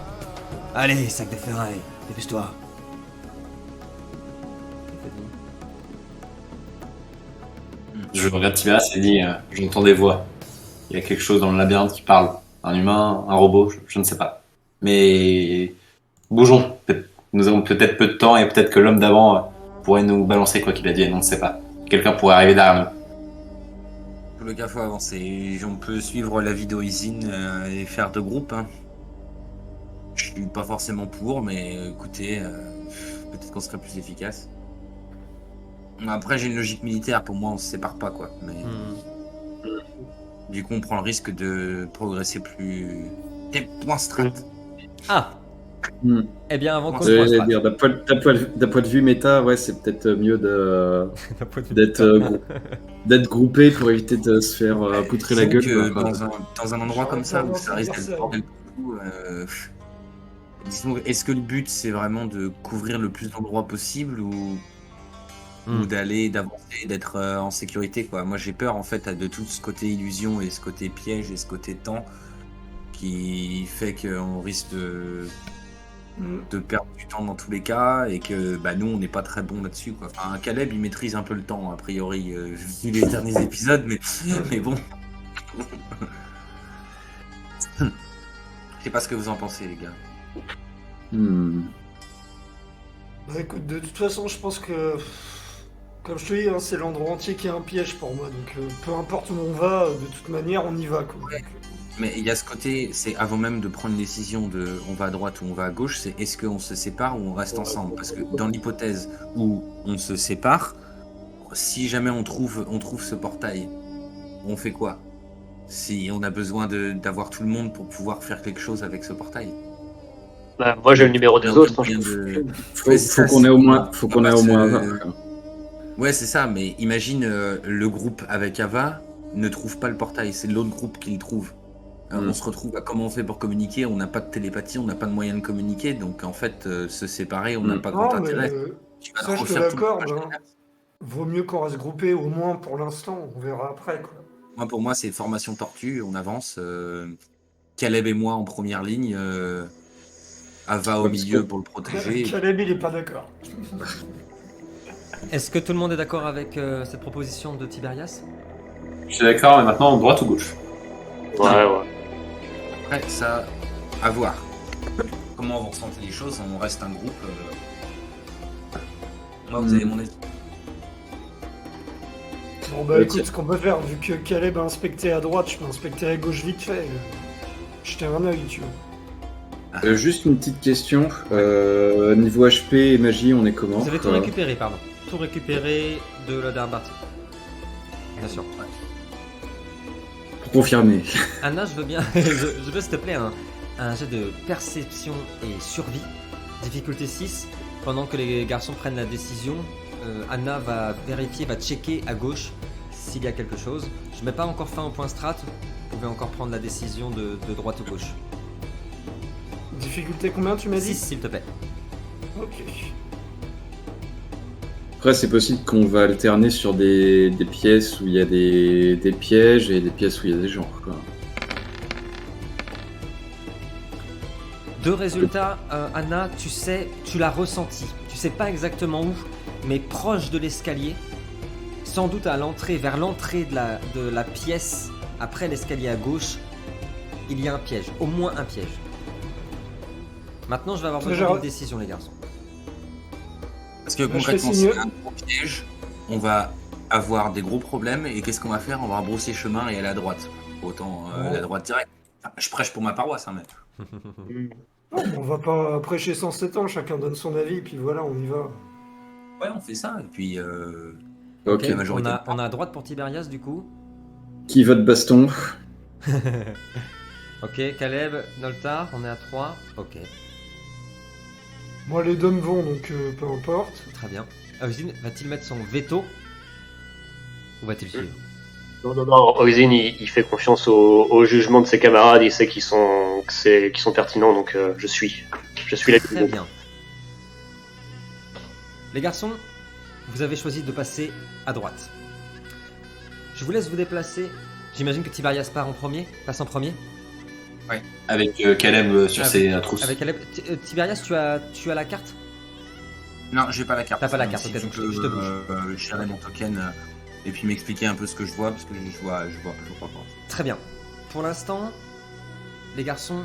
Allez, sac de ferraille, dépêche-toi. Je regarde Tiberias et dis j'entends des voix. Il y a quelque chose dans le labyrinthe qui parle. Un humain, un robot, je ne sais pas. Mais bougeons. Nous avons peut-être peu de temps et peut-être que l'homme d'avant pourrait nous balancer quoi qu'il advienne, on ne sait pas. Quelqu'un pourrait arriver derrière nous. Pour le cas, faut avancer. On peut suivre la vidéo Izine et faire 2 groupes. Hein. Je suis pas forcément pour, mais écoutez, peut-être qu'on serait plus efficace. Après, j'ai une logique militaire. Pour moi, on se sépare pas, quoi. Mais du coup, on prend le risque de progresser plus. Et point strat. Ah. Hmm. Eh bien, avant qu'on J'allais se dire, d'un point de vue méta, ouais, c'est peut-être mieux d'être groupé pour éviter de se faire poutrer la gueule. Que quoi. dans un endroit comme ça où ça risque d'être bordel partout, disons, est-ce que le but c'est vraiment de couvrir le plus d'endroits possible ou d'avancer, d'être en sécurité quoi. Moi j'ai peur en fait de tout ce côté illusion et ce côté piège et ce côté temps qui fait qu'on risque de perdre du temps dans tous les cas et que nous on n'est pas très bon là-dessus quoi. Enfin, Caleb il maîtrise un peu le temps a priori vu les derniers épisodes mais bon. Je sais pas ce que vous en pensez les gars. Bah écoute, de toute façon je pense que comme je te dis, c'est l'endroit entier qui est un piège pour moi, donc peu importe où on va, de toute manière on y va quoi. Ouais. Mais il y a ce côté, c'est avant même de prendre une décision de on va à droite ou on va à gauche, c'est est-ce qu'on se sépare ou on reste ensemble? Parce que dans l'hypothèse où on se sépare, si jamais on trouve ce portail, on fait quoi? Si on a besoin d'avoir tout le monde pour pouvoir faire quelque chose avec ce portail. Bah, moi j'ai le numéro des autres. Faut qu'on ait au moins un. Ouais, c'est ça, mais imagine le groupe avec Ava ne trouve pas le portail, c'est l'autre groupe qui le trouve. On se retrouve à comment on fait pour communiquer, on n'a pas de télépathie, on n'a pas de moyen de communiquer, donc en fait, se séparer, on n'a pas grand intérêt. Ça, je te l'accorde. Vaut mieux qu'on reste groupé, au moins pour l'instant, on verra après. Quoi. Pour moi, c'est formation tortue, on avance. Caleb et moi en première ligne, Ava au milieu pour le protéger. Caleb, il est pas d'accord. Est-ce que tout le monde est d'accord avec cette proposition de Tiberias? Je suis d'accord, mais maintenant, droite ou gauche? Ouais. Après, ça, à voir. Comment vous ressentez les choses, on reste un groupe. Moi, vous avez mon avis. Bon bah écoute, ce qu'on peut faire, vu que Caleb a inspecté à droite, je peux inspecter à gauche vite fait. Jeter un œil, tu vois. Juste une petite question. Niveau HP et magie, on est comment? Vous avez tout récupéré, pardon. Tout récupéré de la dernière partie. Bien sûr. Ouais. Pour confirmer. Anna, je veux bien, je veux s'il te plaît un jet de perception et survie, difficulté 6. Pendant que les garçons prennent la décision, Anna va vérifier, va checker à gauche s'il y a quelque chose. Je mets pas encore fin au point strat, vous pouvez encore prendre la décision de droite ou gauche. Difficulté combien tu m'as dit? 6 s'il te plaît. Ok. Après, c'est possible qu'on va alterner sur des pièces où il y a des pièges et des pièces où il y a des gens. Quoi. Deux résultats, Anna, tu sais, tu l'as ressenti. Tu sais pas exactement où, mais proche de l'escalier, sans doute à l'entrée, vers l'entrée de la pièce, après l'escalier à gauche, il y a un piège, au moins un piège. Maintenant, je vais avoir besoin d'une décision, les garçons. Parce que concrètement, si c'est un gros piège, on va avoir des gros problèmes et qu'est-ce qu'on va faire? On va brousser chemin et aller à droite. Autant la droite directe. Enfin, je prêche pour ma paroisse, hein, mais... Non, on va pas prêcher sans 7 ans, chacun donne son avis, et puis voilà, on y va. Ouais, on fait ça, et puis... Ok, on a à droite pour Tiberias, du coup. Qui vote baston? Ok, Caleb, Noltar, on est à 3. Ok. Moi, les deux me vont, donc peu importe. Très bien. Oisin va-t-il mettre son veto? Ou va-t-il suivre? Non, Oisin, il fait confiance au jugement de ses camarades, il sait qu'ils sont pertinents, donc je suis la Très bien. Les garçons, vous avez choisi de passer à droite. Je vous laisse vous déplacer. J'imagine que Tiberias passe en premier. Oui, avec Caleb sur ses trousses. Avec Caleb. Tiberias, tu as la carte? Non, j'ai pas la carte. T'as pas la carte, ok, donc je te bouge. Je gérer mon token et puis m'expliquer un peu ce que je vois, parce que je vois pas. Très bien. Pour l'instant, les garçons,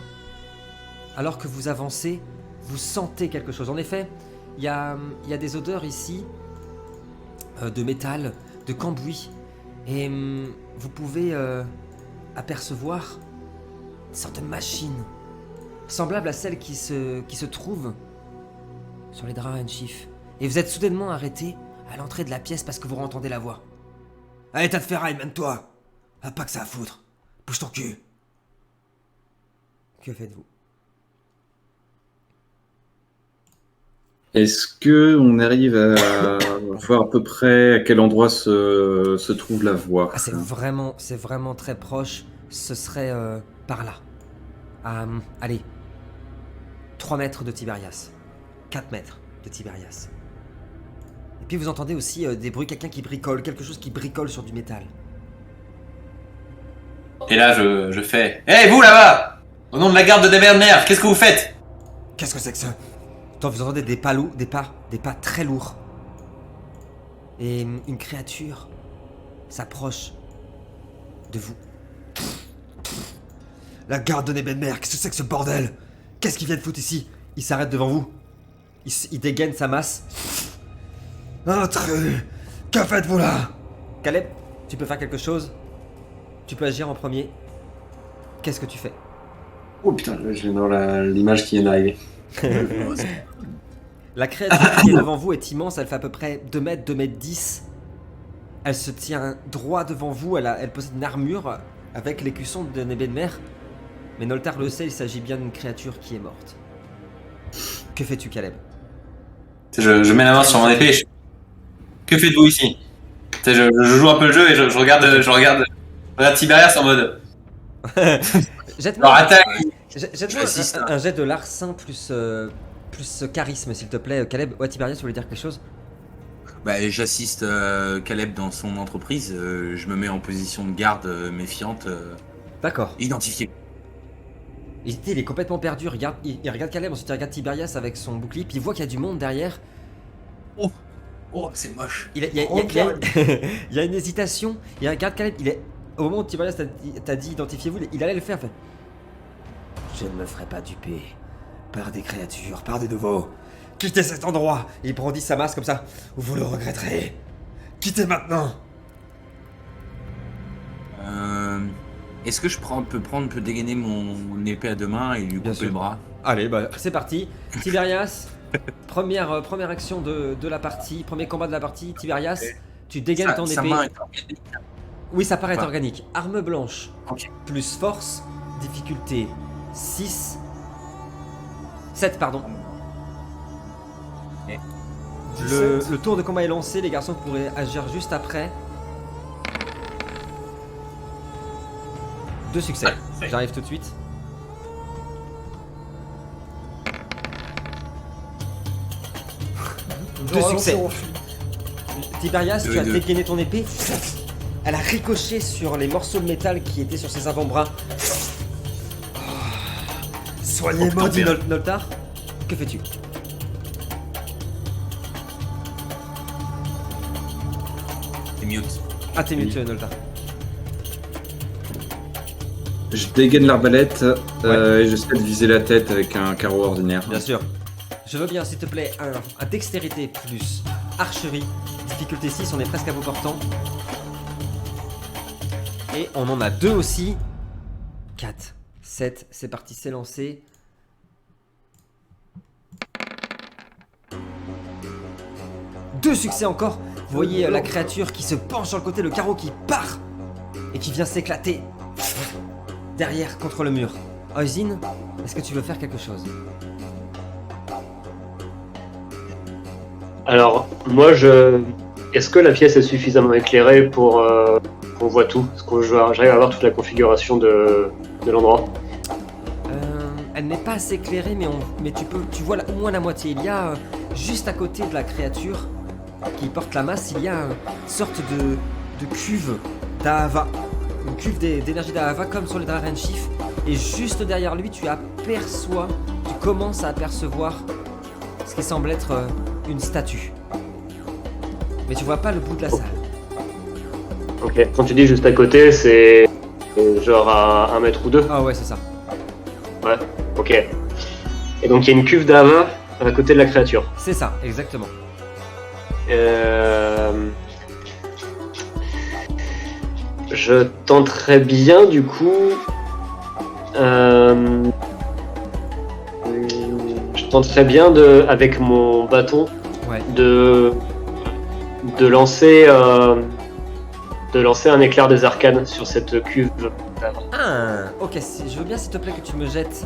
alors que vous avancez, vous sentez quelque chose. En effet, il y a des odeurs ici de métal, de cambouis, et vous pouvez apercevoir une sorte de machine semblable à celle qui se trouve sur les draps Chief. Et vous êtes soudainement arrêté à l'entrée de la pièce parce que vous entendez la voix. Allez, tas de ferraille, mène-toi! Ah, pas que ça à foutre! Bouge ton cul! Que faites-vous? Est-ce que on arrive à voir à peu près à quel endroit se trouve la voie? C'est vraiment très proche. Ce serait par là. Allez. 3 mètres de Tiberias. 4 mètres de Tiberias. Et puis vous entendez aussi des bruits, quelqu'un qui bricole, quelque chose qui bricole sur du métal. Et là, je fais « Hey, vous là-bas !» Au nom de la garde de Nevermere, qu'est-ce que vous faites? Qu'est-ce que c'est que ça? Vous entendez des pas lourds, des pas très lourds. Et une créature s'approche de vous. La garde de Nebenmer, qu'est-ce que c'est que ce bordel? Qu'est-ce qu'il vient de foutre ici? Il s'arrête devant vous. Il dégaine sa masse. Entrez! Que faites-vous là? Caleb, tu peux faire quelque chose? Tu peux agir en premier. Qu'est-ce que tu fais? Oh putain, je viens d'avoir l'image qui vient d'arriver. La créature qui est devant vous est immense, elle fait à peu près 2 mètres, 2 mètres 10. Elle se tient droit devant vous, elle possède une armure avec l'écusson de Nebenmer. Mais Noltar le sait, il s'agit bien d'une créature qui est morte. Que fais-tu, Caleb? Je mets la main sur mon épée et je... Que faites-vous ici? Je joue un peu le jeu et je regarde Tiberias en mode... Jette-moi attaque. un jet de larcin plus charisme, s'il te plaît, Caleb. Ouais, Tiberias, tu voulais dire quelque chose? Bah, j'assiste Caleb dans son entreprise. Je me mets en position de garde méfiante. D'accord. Identifié. Il est complètement perdu. Il regarde Caleb, ensuite il regarde Tiberias avec son bouclier, puis il voit qu'il y a du monde derrière. Oh, c'est moche. Il y a une hésitation. Il regarde Caleb. Au moment où Tiberias t'a dit identifiez-vous, il allait le faire. Fait, je ne me ferai pas duper par des créatures, par des nouveaux. Quittez cet endroit. Il brandit sa masse comme ça. Vous le regretterez. Quittez maintenant. Est-ce que je peux dégainer mon épée à 2 mains et lui couper le bras? Allez, bah c'est parti. Tiberias, première action de la partie, premier combat de la partie. Tiberias, tu dégaines ton épée. Main est organique. Oui, ça paraît organique. Arme blanche, Ok. plus force, difficulté 7, pardon. Ok. Le tour de combat est lancé, les garçons pourraient agir juste après. 2 succès. J'arrive tout de suite. Deux succès. Tiberias, tu as dégainé ton épée. Elle a ricoché sur les morceaux de métal qui étaient sur ses avant-bras. Soyez maudit, Noltar. Que fais-tu? T'es mute. Ah, t'es mute, Noltar. Je dégaine l'arbalète et j'essaie de viser la tête avec un carreau ordinaire. Bien sûr. Je veux bien, s'il te plaît, un dextérité plus archerie. Difficulté 6, on est presque à bout portant. Et on en a 2 aussi. 4, 7, c'est parti, c'est lancé. Deux succès encore. Vous voyez la créature qui se penche sur le côté, le carreau qui part et qui vient s'éclater derrière contre le mur. Oisin, est-ce que tu veux faire quelque chose? Alors, moi, est-ce que la pièce est suffisamment éclairée pour qu'on voit tout? Est-ce que j'arrive à voir toute la configuration de l'endroit? Elle n'est pas assez éclairée, mais tu vois au moins la moitié. Il y a, juste à côté de la créature qui porte la masse, il y a une sorte de cuve d'Ahava. Une cuve d'énergie d'Ahava comme sur les Draren Chief. Et juste derrière lui, tu commences à apercevoir ce qui semble être une statue. Mais tu vois pas le bout de la salle. Ok, quand tu dis juste à côté, c'est genre à 1 mètre ou 2? Ah ouais, c'est ça. Ouais, ok. Et donc il y a une cuve d'Ahava à côté de la créature. C'est ça, exactement. Je tenterais bien du coup. Je tenterais bien avec mon bâton, ouais, de lancer un éclair des arcanes sur cette cuve. Ah, ok, je veux bien s'il te plaît que tu me jettes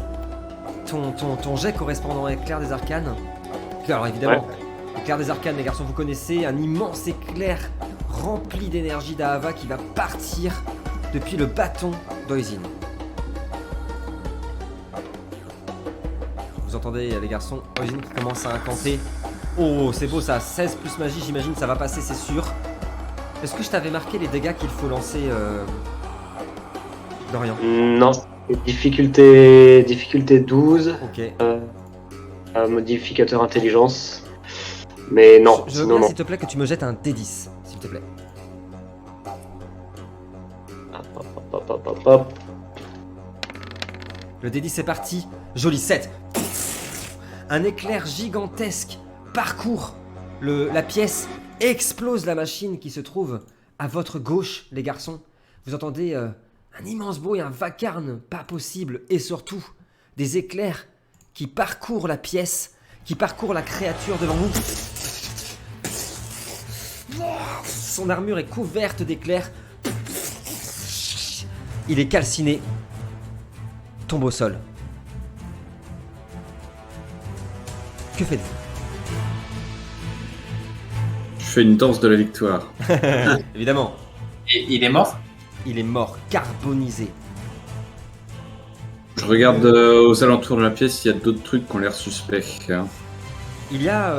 ton jet correspondant à éclair des arcanes. Alors évidemment, éclair des arcanes, les garçons, vous connaissez, un immense éclair rempli d'énergie d'Ahava qui va partir depuis le bâton d'Oisin. Vous entendez, les garçons, Oisin qui commence à incanter. Oh, c'est beau ça, 16 plus magie, j'imagine ça va passer, c'est sûr. Est-ce que je t'avais marqué les dégâts qu'il faut lancer, Dorian? Non. Difficulté 12. Ok. Modificateur intelligence. Mais non, Je veux sinon bien, non. s'il te plaît, que tu me jettes un D10, s'il te plaît. Hop. Le D10 c'est parti. Joli 7. Un éclair gigantesque parcourt la pièce, explose la machine qui se trouve à votre gauche, les garçons. Vous entendez un immense bruit, un vacarme pas possible, et surtout des éclairs qui parcourent la pièce, qui parcourent la créature devant vous. Son armure est couverte d'éclairs. Il est calciné, tombe au sol. Que faites-vous? Je fais une danse de la victoire. Évidemment, Et il est mort? il est mort, carbonisé. Je regarde aux alentours de la pièce s'il y a d'autres trucs qui ont l'air suspects. Hein. Il y a,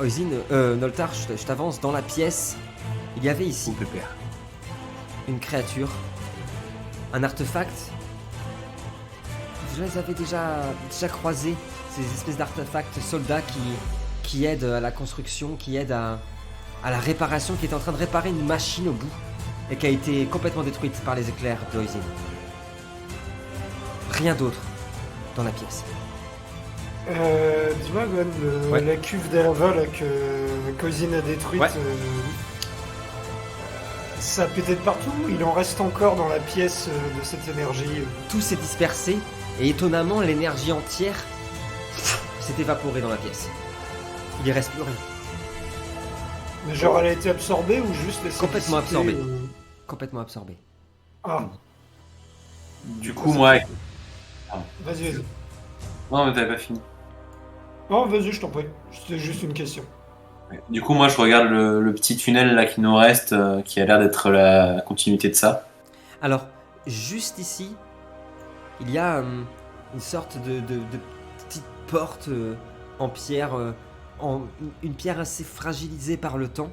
Oisin, Noltar, je t'avance dans la pièce. Il y avait ici une créature, un artefact. Vous les avez déjà croisés, ces espèces d'artefacts soldats qui aident à la construction, qui aident à la réparation, qui est en train de réparer une machine au bout et qui a été complètement détruite par les éclairs d'Oisin. Rien d'autre dans la pièce. Dis-moi, Gwen, Ouais. la cuve d'Alva là, que Cousine a détruite, Ouais. ça a pété de partout? Il en reste encore dans la pièce de cette énergie? Tout s'est dispersé et étonnamment l'énergie entière s'est évaporée dans la pièce. Il y reste plus rien. Mais genre, elle a été absorbée ou juste laissée Complètement dissiper, absorbée. ou- Complètement absorbé. Ah, Du coup, moi. vas-y. Non, mais t'avais pas fini. Non, vas-y, je t'en prie. C'était juste une question. Du coup, moi, je regarde le petit tunnel là qui nous reste, qui a l'air d'être la continuité de ça. Alors, juste ici, il y a une sorte de petite porte en pierre, une pierre assez fragilisée par le temps.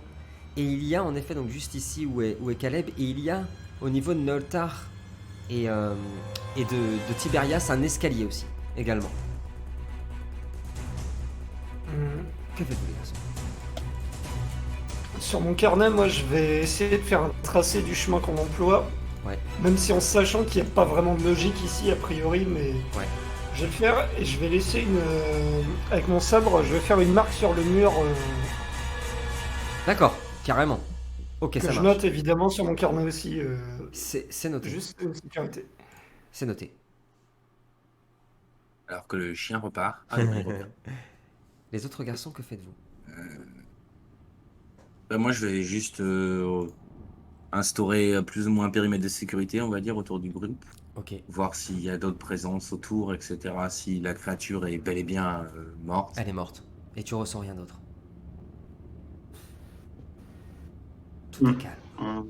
Et il y a en effet, donc juste ici où est Caleb, et il y a au niveau de Noltar et de Tiberias un escalier aussi, également. Que faites-vous les garçons? Sur mon carnet, moi, je vais essayer de faire un tracé du chemin qu'on emploie. Ouais. Même si en sachant qu'il n'y a pas vraiment de logique ici, a priori, mais Ouais. je vais le faire et je vais laisser une... avec mon sabre, je vais faire une marque sur le mur D'accord, carrément. Ok, que ça je marche. note évidemment sur mon carnet aussi. C'est noté. Juste une sécurité. C'est noté. Alors que le chien repart. Ah, non, il revient. Les autres garçons, que faites-vous? Bah, moi, je vais juste instaurer plus ou moins un périmètre de sécurité, on va dire, autour du groupe. Ok. Voir s'il y a d'autres présences autour, etc. Si la créature est bel et bien morte. Elle est morte. Et tu ressens rien d'autre. Tout est calme.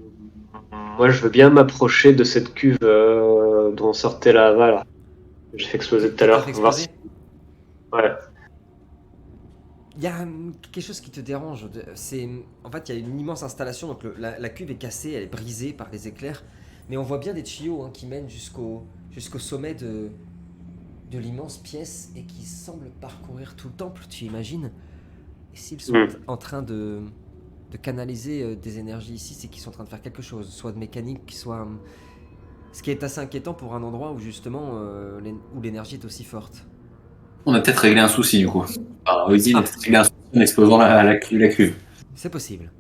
Moi, je veux bien m'approcher de cette cuve dont sortait la lava là. Que j'ai fait exploser tout à l'heure. Fait Voir si... exploser. Ouais. Il y a quelque chose qui te dérange. En fait, il y a une immense installation. Donc la cuve est cassée, elle est brisée par les éclairs. Mais on voit bien des tuyaux qui mènent jusqu'au sommet de l'immense pièce et qui semblent parcourir tout le temple, tu imagines? Et s'ils sont en train de canaliser des énergies ici, c'est qu'ils sont en train de faire quelque chose, soit de mécanique, soit... Ce qui est assez inquiétant pour un endroit où justement où l'énergie est aussi forte. On a peut-être réglé un souci, du coup. Enfin, Oisin a peut-être réglé un souci en explosant la cuve. C'est possible.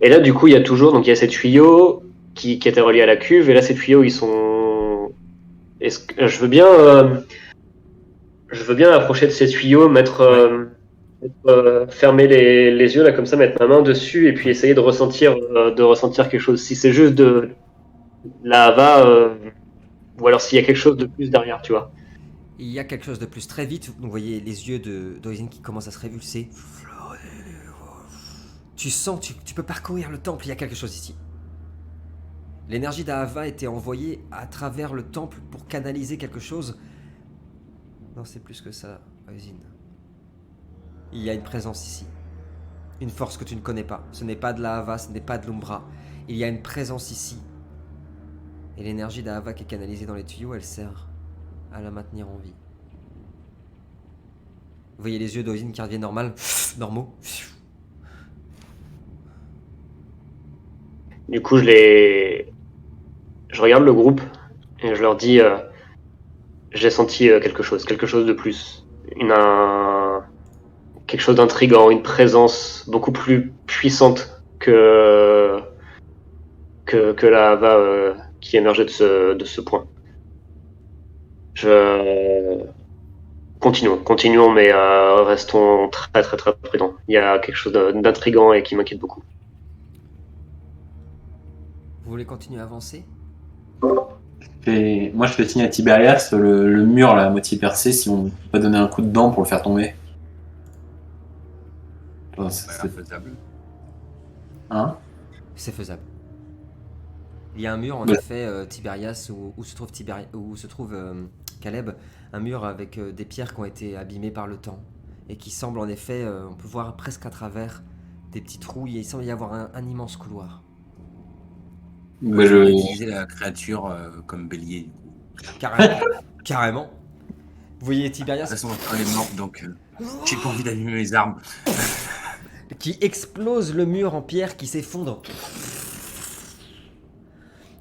Et là, du coup, il y a toujours, donc il y a ces tuyaux qui étaient reliés à la cuve, et là, ces tuyaux, ils sont... Je veux bien approcher de ces tuyaux, fermer les yeux, là, comme ça, mettre ma main dessus, et puis essayer de ressentir quelque chose. Si c'est juste de la lava, ou alors s'il y a quelque chose de plus derrière, tu vois. Il y a quelque chose de plus très vite. Donc, vous voyez les yeux d'Oisin qui commencent à se révulser. Tu sens, tu peux parcourir le temple, il y a quelque chose ici. L'énergie d'Ahava était envoyée à travers le temple pour canaliser quelque chose. Non, c'est plus que ça, Oisin. Il y a une présence ici. Une force que tu ne connais pas. Ce n'est pas de l'Ahava, ce n'est pas de l'Umbra. Il y a une présence ici. Et l'énergie d'Ahava qui est canalisée dans les tuyaux, elle sert à la maintenir en vie. Vous voyez les yeux d'Oisin qui reviennent normaux. Du coup, je regarde le groupe et je leur dis j'ai senti quelque chose de plus. Quelque chose d'intriguant, une présence beaucoup plus puissante que la Hava qui émergeait de ce point. Continuons, mais restons très très très prudents. Il y a quelque chose d'intriguant et qui m'inquiète beaucoup. Vous voulez continuer à avancer? Moi, je fais signe à Tiberias, le mur, là, à moitié percé, si on peut donner un coup de dent pour le faire tomber. C'est faisable. Hein? C'est faisable. Il y a un mur, en Ouais. effet, Tiberias, où se trouve Caleb, un mur avec des pierres qui ont été abîmées par le temps, et qui semble, en effet, on peut voir presque à travers des petits trous, il semble y avoir un immense couloir. Bah, Je vais utiliser la créature comme bélier. Carrément. Carrément. Vous voyez De toute Tiberias façon, elle est morte, donc j'ai pas envie d'allumer mes armes. qui explose le mur en pierre qui s'effondre.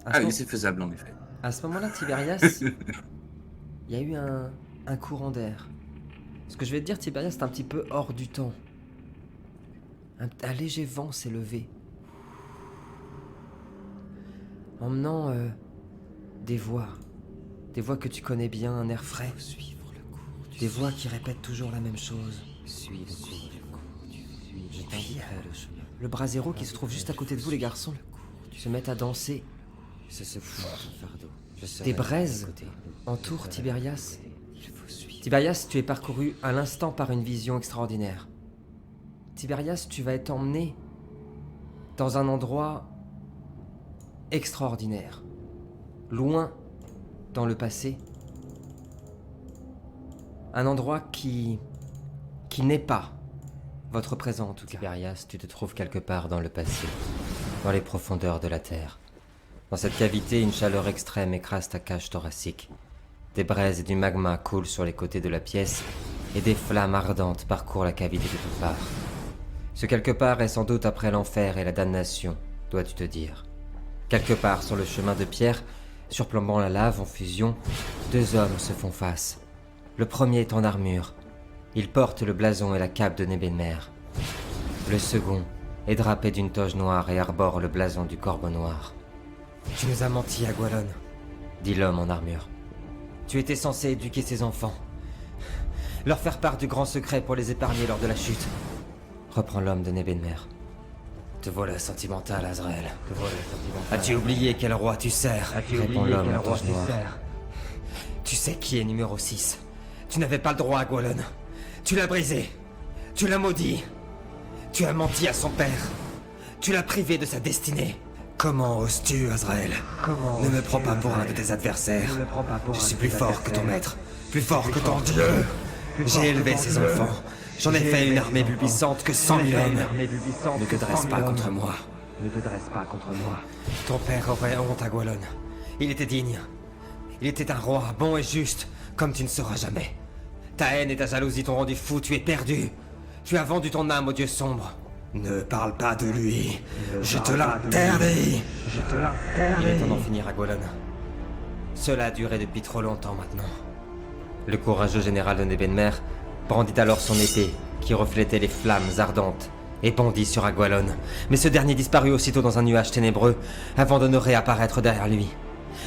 Ah oui, c'est faisable en effet. À ce moment-là, Tiberias, il y a eu un courant d'air. Ce que je vais te dire, Tiberias, c'est un petit peu hors du temps. Un léger vent s'est levé, emmenant des voix que tu connais bien, un air frais, des voix qui répètent toujours la même chose. Le brasero qui se trouve juste à côté de vous, les garçons, se met à danser. Des braises entourent Tiberias. Tiberias, tu es parcouru à l'instant par une vision extraordinaire. Tiberias, tu vas être emmené dans un endroit extraordinaire. Loin dans le passé. Un endroit qui n'est pas votre présent en tout cas. Tiberias, tu te trouves quelque part dans le passé, dans les profondeurs de la Terre. Dans cette cavité, une chaleur extrême écrase ta cage thoracique. Des braises et du magma coulent sur les côtés de la pièce et des flammes ardentes parcourent la cavité de toutes parts. Ce quelque part est sans doute après l'enfer et la damnation, dois-tu te dire. Quelque part sur le chemin de pierre, surplombant la lave en fusion, deux hommes se font face. Le premier est en armure. Il porte le blason et la cape de Nebenmer. Le second est drapé d'une toge noire et arbore le blason du corbeau noir. Tu nous as menti, Agualon, dit l'homme en armure. Tu étais censé éduquer ces enfants. Leur faire part du grand secret pour les épargner lors de la chute. Reprend l'homme de Nebenmer. Te voilà sentimental, Azrael. As-tu oublié quel roi tu sers? Répond l'homme en toge noire. Tu sais qui est numéro 6. Tu n'avais pas le droit, Agualon. Tu l'as brisé. Tu l'as maudit. Tu as menti à son père. Tu l'as privé de sa destinée. Comment oses-tu, Azrael? Ne me prends pas pour un de tes adversaires. Je suis plus fort que ton maître, plus fort que ton dieu. J'ai élevé ces enfants. J'en ai fait une armée plus puissante que 100 000 hommes. Ne te dresse pas contre moi. Ton père aurait honte, Agualon. Il était digne. Il était un roi, bon et juste, comme tu ne seras jamais. Ta haine et ta jalousie t'ont rendu fou, tu es perdu. Tu as vendu ton âme au dieu sombre. Ne parle pas de lui. Je te l'interdis. Il est temps d'en finir, Agualon. Cela a duré depuis trop longtemps maintenant. Le courageux général de Nebenmer brandit alors son épée, qui reflétait les flammes ardentes, et bondit sur Agualon. Mais ce dernier disparut aussitôt dans un nuage ténébreux, avant de ne réapparaître derrière lui.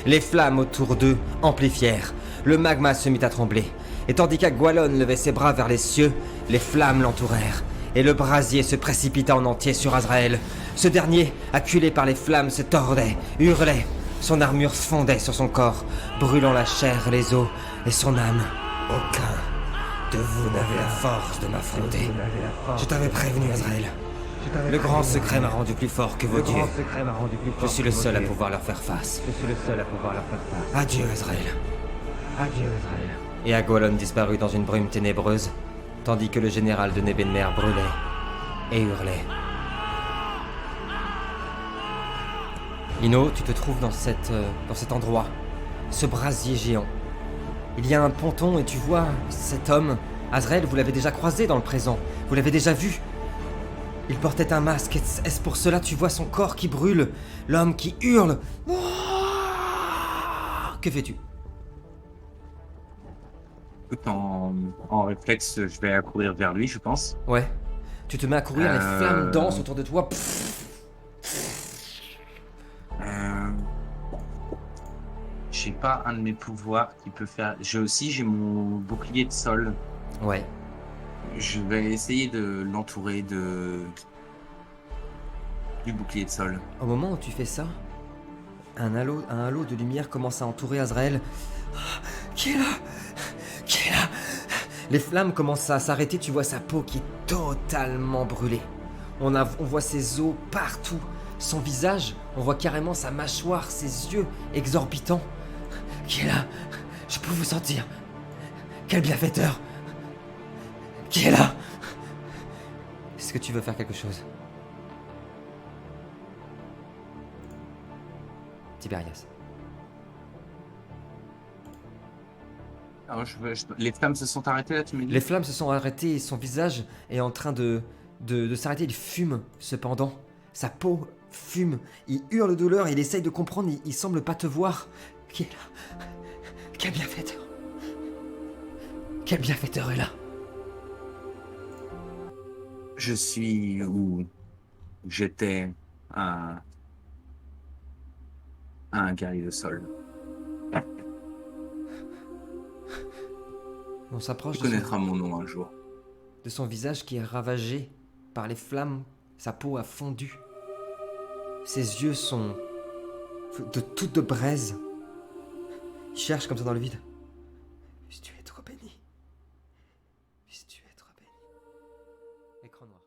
Les flammes autour d'eux amplifièrent, le magma se mit à trembler, et tandis qu'Agualon levait ses bras vers les cieux, les flammes l'entourèrent, et le brasier se précipita en entier sur Azrael. Ce dernier, acculé par les flammes, se tordait, hurlait, son armure fondait sur son corps, brûlant la chair, les os et son âme. Aucun de vous n'avez la force de m'affronter. Je t'avais prévenu, Azrael. Le grand secret m'a rendu plus fort que vos dieux. Je suis le seul à pouvoir leur faire face. Adieu, Azrael. Et Agualon disparut dans une brume ténébreuse, tandis que le général de Nebenmer brûlait et hurlait. Ino, tu te trouves dans cet endroit, ce brasier géant. Il y a un ponton et tu vois cet homme. Azrael, vous l'avez déjà croisé dans le présent. Vous l'avez déjà vu. Il portait un masque. Est-ce pour cela tu vois son corps qui brûle? L'homme qui hurle. Que fais-tu? En réflexe, je vais accourir vers lui, je pense. Ouais. Tu te mets à courir, les flammes dansent autour de toi. J'ai pas un de mes pouvoirs qui peut faire. J'ai mon bouclier de sol. Ouais. Je vais essayer de l'entourer du bouclier de sol. Au moment où tu fais ça, un halo de lumière commence à entourer Azrael. Qui est là? Qui est là? Les flammes commencent à s'arrêter, tu vois sa peau qui est totalement brûlée. On voit ses os partout. Son visage, on voit carrément sa mâchoire, ses yeux exorbitants. Qui est là? Je peux vous sentir. Quel bienfaiteur! Qui est là? Est-ce que tu veux faire quelque chose? Tiberias. Alors, les flammes se sont arrêtées là, tu me dis? Les flammes se sont arrêtées et son visage est en train de s'arrêter. Il fume cependant. Sa peau fume. Il hurle de douleur. Il essaye de comprendre. Il semble pas te voir. Qui est là? Quel bienfaiteur? Quel bienfaiteur est là? Je suis où j'étais un guerrier de sol. On s'approche Tu connaîtras mon nom un jour. de son visage qui est ravagé par les flammes. Sa peau a fondu. Ses yeux sont toutes de braise. Il cherche comme ça dans le vide. Puisses-tu être béni. Puisses-tu être béni. Écran noir.